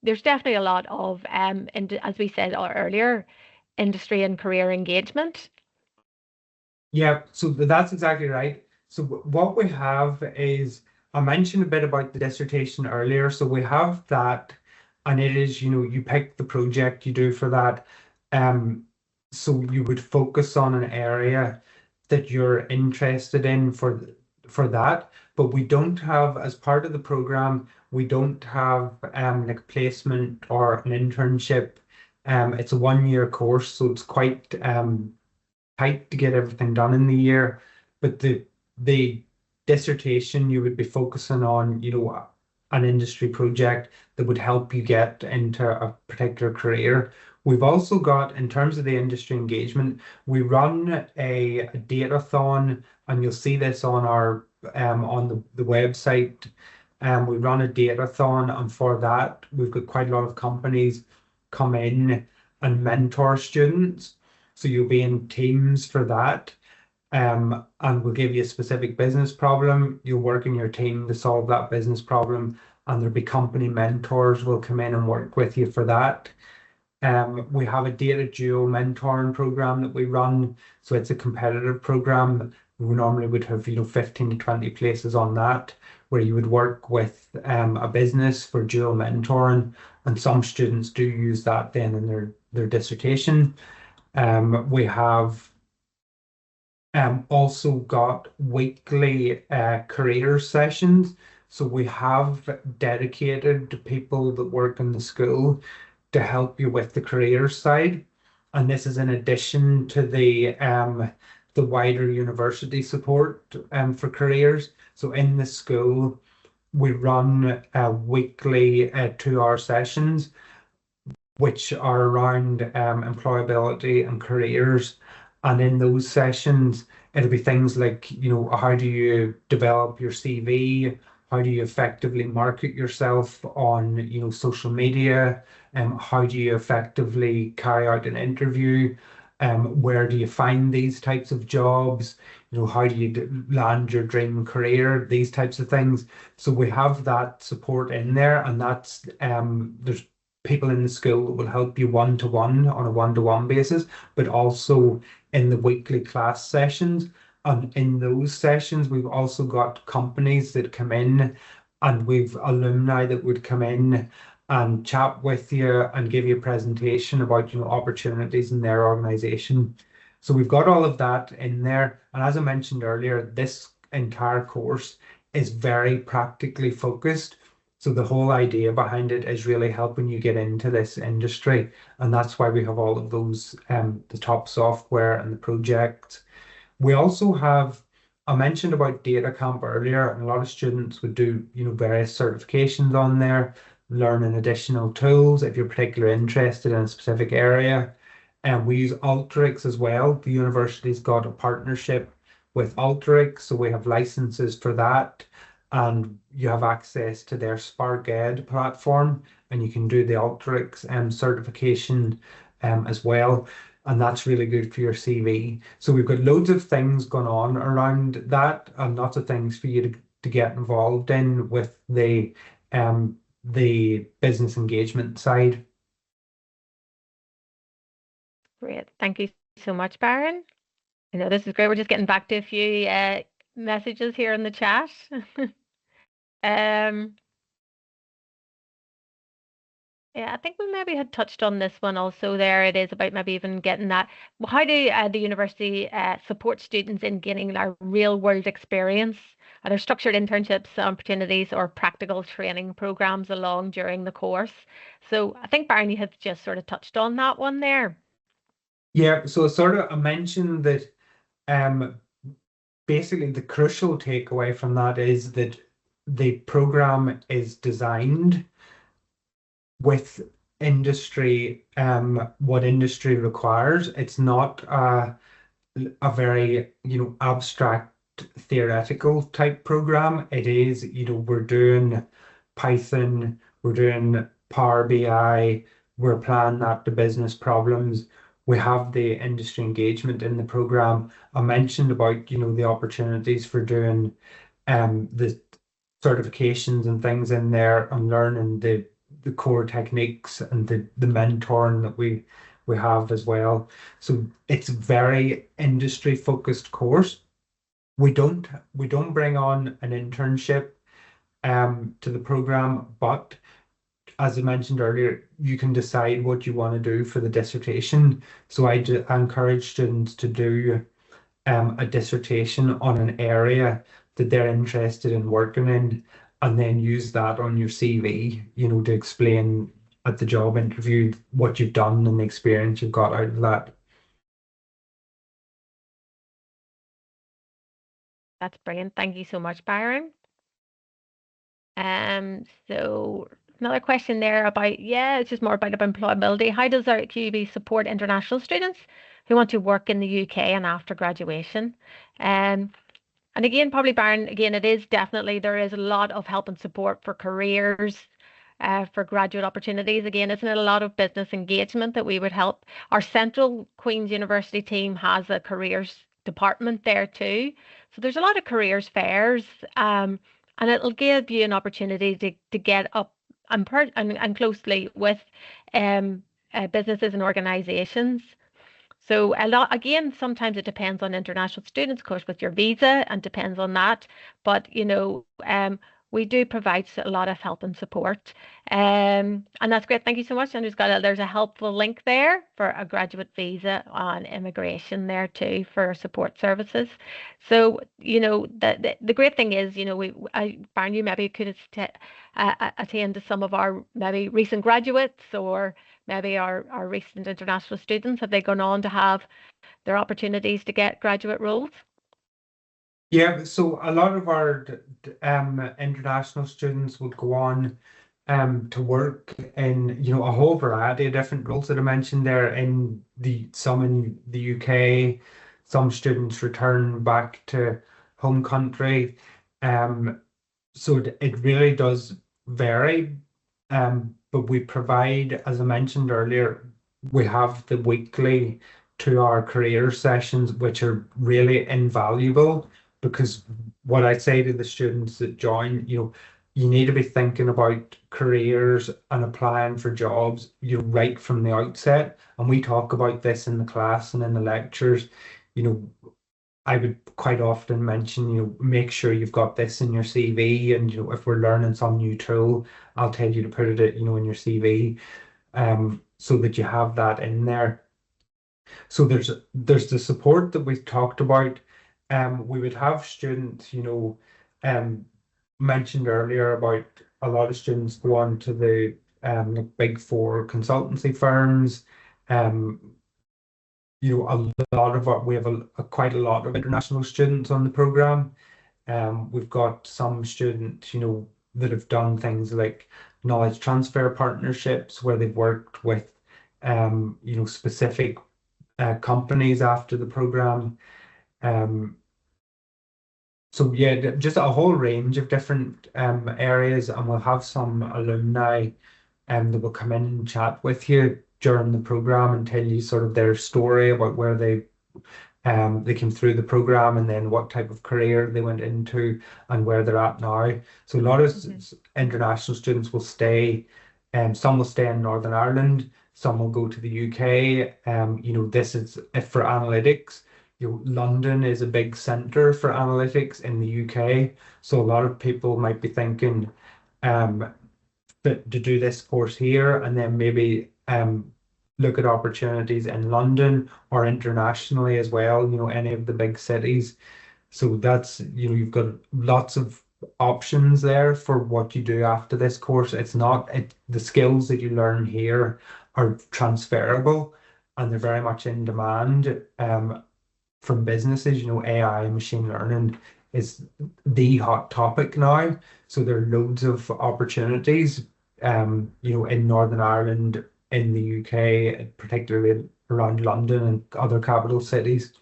[SPEAKER 1] there's definitely a lot of as we said earlier, industry and career engagement.
[SPEAKER 2] Yeah, so that's exactly right. So what we have is, I mentioned a bit about the dissertation earlier. So we have that, and it is, you pick the project you do for that. So you would focus on an area that you're interested in for that. But we don't have, as part of the program, we don't have like placement or an internship. It's a 1 year course, so it's quite tight to get everything done in the year. But the dissertation, you would be focusing on, an industry project that would help you get into a particular career. We've also got, in terms of the industry engagement, we run a datathon, and you'll see this on our on the website. We run a datathon, and for that, we've got quite a lot of companies come in and mentor students. So you'll be in teams for that. And we'll give you a specific business problem. You'll work in your team to solve that business problem, and there'll be company mentors will come in and work with you for that. We have a data duo mentoring program that we run. So it's a competitive program. We normally would have, 15 to 20 places on that, where you would work with a business for dual mentoring. And some students do use that then in their dissertation. We have also got weekly career sessions. So we have dedicated people that work in the school to help you with the career side. And this is in addition to the wider university support for careers. So in the school, we run weekly 2 hour sessions, which are around employability and careers. And in those sessions, it'll be things like, how do you develop your CV? How do you effectively market yourself on, social media? How do you effectively carry out an interview? Where do you find these types of jobs? How do you land your dream career? These types of things. So we have that support in there, and that's there's people in the school that will help you one-to-one on a one-to-one basis, but also in the weekly class sessions. And in those sessions, we've also got companies that come in, and we've alumni that would come in and chat with you and give you a presentation about, opportunities in their organization. So we've got all of that in there. And as I mentioned earlier, this entire course is very practically focused. So the whole idea behind it is really helping you get into this industry, and that's why we have all of those the top software and the projects. We also have, I mentioned about Data Camp earlier, and a lot of students would do, various certifications on there, learning additional tools if you're particularly interested in a specific area. And we use Alteryx as well. The university's got a partnership with Alteryx, so we have licenses for that. And you have access to their Spark Ed platform, and you can do the Alteryx certification as well, and that's really good for your CV. So we've got loads of things going on around that, and lots of things for you to get involved in with the business engagement side.
[SPEAKER 1] Great. Thank you so much, Baron. I know this is great. We're just getting back to a few messages here in the chat. um, Yeah, I think we maybe had touched on this one also there. It is about maybe even getting that. How do the university support students in getting a real world experience? Are there structured internships opportunities or practical training programs along during the course? So I think Barney has just sort of touched on that one there.
[SPEAKER 2] Yeah, so sort of I mentioned that um, basically the crucial takeaway from that is that the program is designed with industry, what industry requires. It's not a very, abstract theoretical type program. It is, we're doing Python, we're doing Power BI, we're applying that to business problems. We have the industry engagement in the program. I mentioned about, the opportunities for doing the certifications and things in there and learning the core techniques and the mentoring that we have as well. So it's very industry focused course. We don't bring on an internship to the program, but as I mentioned earlier, you can decide what you want to do for the dissertation. So I encourage students to do a dissertation on an area that they're interested in working in, and then use that on your CV, to explain at the job interview what you've done and the experience you've got out of that.
[SPEAKER 1] That's brilliant. Thank you so much, Byron. So another question there about, yeah, it's just more about employability. How does our QUB support international students who want to work in the UK and after graduation? And again, probably Byron, again, it is definitely, there is a lot of help and support for careers, for graduate opportunities. Again, isn't it a lot of business engagement that we would help? Our Central Queen's University team has a careers department there too. So there's a lot of careers fairs, and it'll give you an opportunity to get up and closely with businesses and organizations. So a lot again, sometimes it depends on international students, of course, with your visa and depends on that. But we do provide a lot of help and support. And that's great. Thank you so much. And there's a helpful link there for a graduate visa on immigration there too for support services. So, the great thing is, Barn, you maybe could attend to some of our maybe recent graduates or maybe our recent international students. Have they gone on to have their opportunities to get graduate roles?
[SPEAKER 2] Yeah, so a lot of our international students would go on to work in, a whole variety of different roles that I mentioned there in some in the UK, some students return back to home country. So it really does vary. But we provide, as I mentioned earlier, we have the weekly 2 hour career sessions, which are really invaluable because what I say to the students that join, you need to be thinking about careers and applying for jobs, right from the outset. And we talk about this in the class and in the lectures. I would quite often mention, make sure you've got this in your CV, and if we're learning some new tool, I'll tell you to put it, in your CV, so that you have that in there. So there's the support that we've talked about. We would have students, mentioned earlier about a lot of students go on to the like big four consultancy firms. A lot of we have quite a lot of international students on the program. We've got some students, that have done things like knowledge transfer partnerships where they've worked with, specific companies after the program. So yeah, just a whole range of different areas, and we'll have some alumni that will come in and chat with you during the program and tell you sort of their story about where they came through the program and then what type of career they went into and where they're at now. So a lot of international students will stay, some will stay in Northern Ireland, some will go to the UK. This is if for analytics. London is a big center for analytics in the UK. So a lot of people might be thinking to do this course here and then maybe look at opportunities in London or internationally as well, any of the big cities. So that's, you've got lots of options there for what you do after this course. The skills that you learn here are transferable and they're very much in demand from businesses. AI and machine learning is the hot topic now. So there are loads of opportunities, in Northern Ireland, in the UK, particularly around London and other capital cities.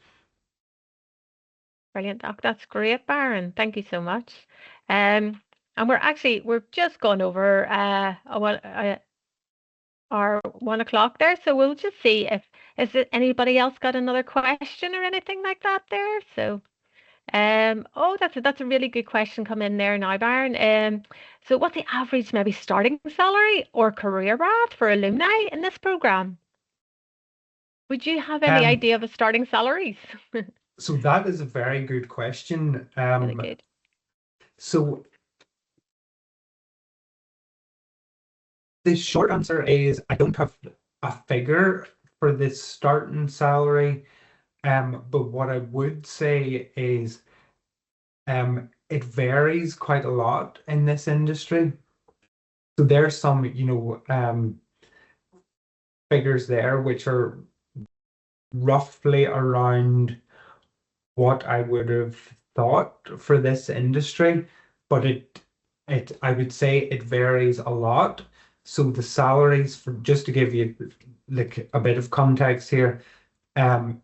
[SPEAKER 1] Brilliant. Oh, that's great, Baron. Thank you so much. And we're just gone over our 1 o'clock there, so we'll just see if is it anybody else got another question or anything like that there. So oh, that's a really good question come in there now, Baron. So what's the average maybe starting salary or career path for alumni in this program? Would you have any idea of the starting salaries?
[SPEAKER 2] So that is a very good question.
[SPEAKER 1] Really good.
[SPEAKER 2] So the short answer is I don't have a figure for this starting salary. But what I would say is it varies quite a lot in this industry. So there's some, figures there which are roughly around what I would have thought for this industry, but I would say it varies a lot. So the salaries, for just to give you like a bit of context here,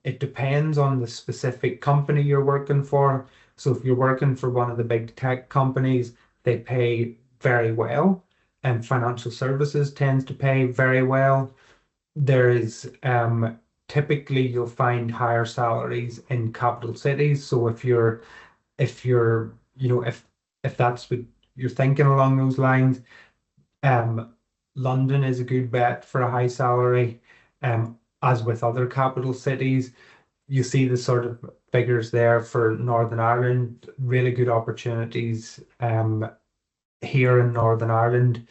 [SPEAKER 2] it depends on the specific company you're working for. So if you're working for one of the big tech companies, they pay very well, and financial services tends to pay very well. There is typically you'll find higher salaries in capital cities. So if that's what you're thinking along those lines, London is a good bet for a high salary. As with other capital cities, you see the sort of figures there for Northern Ireland, really good opportunities here in Northern Ireland.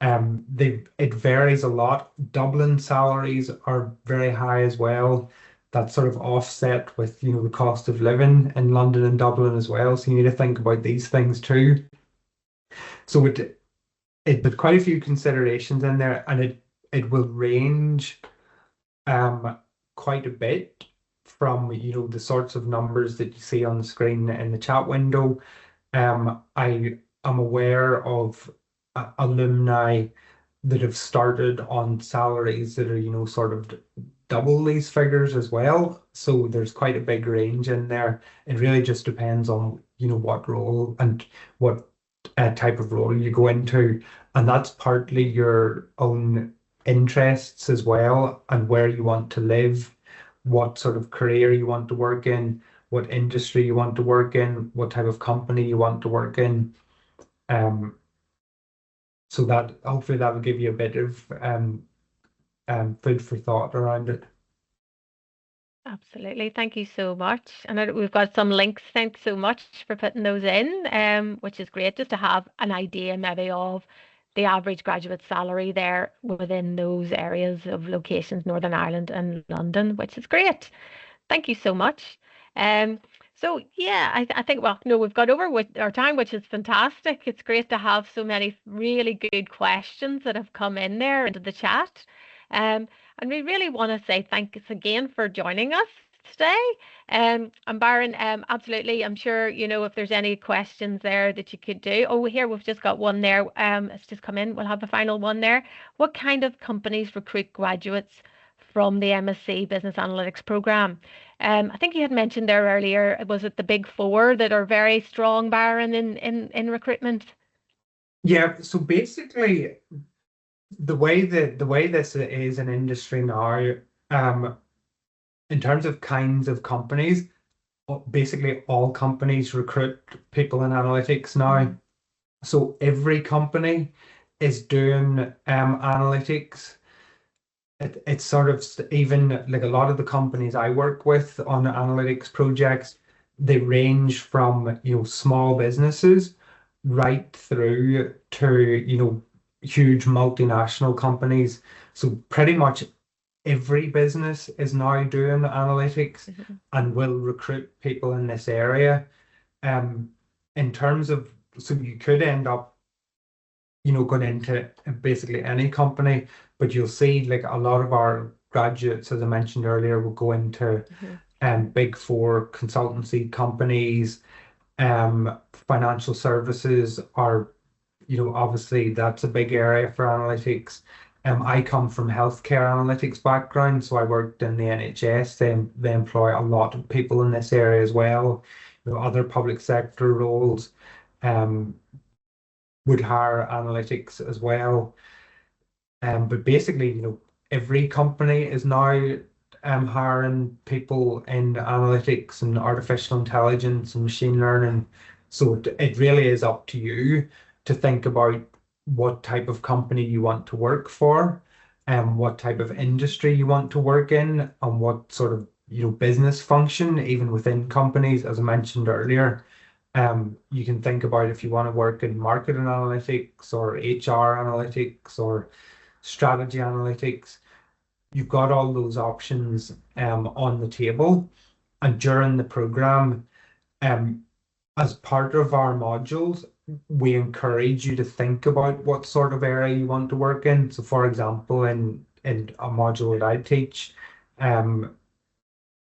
[SPEAKER 2] It varies a lot. Dublin salaries are very high as well. That's sort of offset with, the cost of living in London and Dublin as well. So you need to think about these things too. So there's quite a few considerations in there, and it will range quite a bit from, the sorts of numbers that you see on the screen in the chat window. I am aware of alumni that have started on salaries that are, sort of double these figures as well. So there's quite a big range in there. It really just depends on, what role and what type of role you go into. And that's partly your own interests as well, and where you want to live, what sort of career you want to work in, what industry you want to work in, what type of company you want to work in. So that hopefully that will give you a bit of food for thought around it.
[SPEAKER 1] Absolutely. Thank you so much. And we've got some links. Thanks so much for putting those in, which is great just to have an idea maybe of the average graduate salary there within those areas of locations, Northern Ireland and London, which is great. Thank you so much. So yeah, I think, well, no, we've got over with our time, which is fantastic. It's great to have so many really good questions that have come in there into the chat. And we really want to say thanks again for joining us today. And Byron, absolutely, I'm sure, if there's any questions there that you could do. Oh, here we've just got one there. It's just come in. We'll have a final one there. What kind of companies recruit graduates from the MSc Business Analytics program? I think you had mentioned there earlier, was it the big four that are very strong, Byron, in recruitment?
[SPEAKER 2] Yeah, so basically the way this is an industry now, um, in terms of kinds of companies, basically all companies recruit people in analytics now. So every company is doing analytics. It's sort of even like a lot of the companies I work with on analytics projects, they range from, small businesses right through to, huge multinational companies. So pretty much every business is now doing analytics and will recruit people in this area. Um, in terms of, so you could end up, going into basically any company, but you'll see like a lot of our graduates, as I mentioned earlier, will go into big four consultancy companies, financial services are, obviously that's a big area for analytics. I come from healthcare analytics background, so I worked in the NHS. They employ a lot of people in this area as well. Other public sector roles um, would hire analytics as well. But basically, every company is now hiring people in analytics and artificial intelligence and machine learning. So it really is up to you to think about what type of company you want to work for, and what type of industry you want to work in, and what sort of, business function, even within companies, as I mentioned earlier. You can think about if you want to work in marketing analytics or HR analytics or strategy analytics. You've got all those options on the table. And during the program, um, as part of our modules, we encourage you to think about what sort of area you want to work in. So, for example, in a module that I teach, um,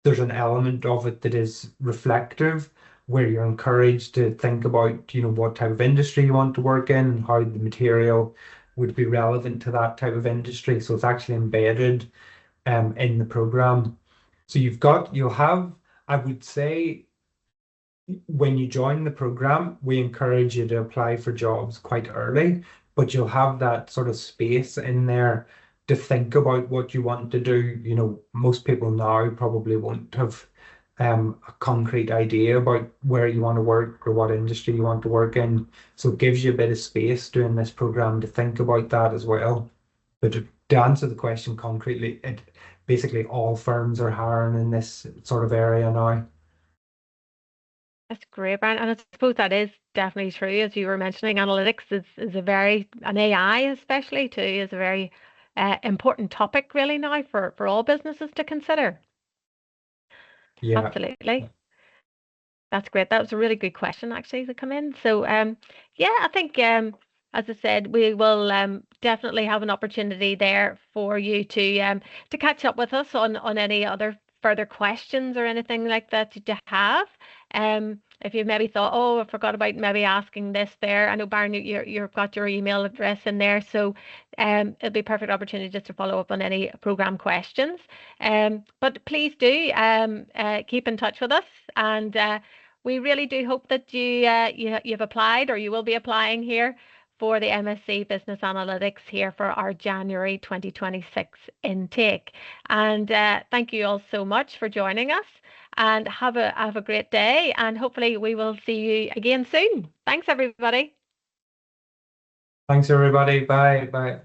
[SPEAKER 2] there's an element of it that is reflective, where you're encouraged to think about, what type of industry you want to work in and how the material would be relevant to that type of industry. So it's actually embedded in the program. So you'll have, I would say, when you join the program, we encourage you to apply for jobs quite early, but you'll have that sort of space in there to think about what you want to do. Most people now probably won't have a concrete idea about where you want to work or what industry you want to work in. So it gives you a bit of space during this program to think about that as well. But to answer the question concretely, basically all firms are hiring in this sort of area now.
[SPEAKER 1] That's great, Brian. And I suppose that is definitely true. As you were mentioning, analytics is and AI especially too, is a very important topic really now for all businesses to consider.
[SPEAKER 2] Yeah.
[SPEAKER 1] Absolutely. That's great. That was a really good question actually to come in. So yeah, I think as I said, we will definitely have an opportunity there for you to catch up with us on any other further questions or anything like that you have. If you maybe thought, oh, I forgot about maybe asking this there. I know, Baron, you've got your email address in there, so it'll be a perfect opportunity just to follow up on any program questions. But please do keep in touch with us, and we really do hope that you've applied or you will be applying here for the MSc Business Analytics here for our January 2026 intake. And thank you all so much for joining us, and have a great day, and hopefully we will see you again soon. Thanks everybody.
[SPEAKER 2] Thanks everybody. Bye. Bye.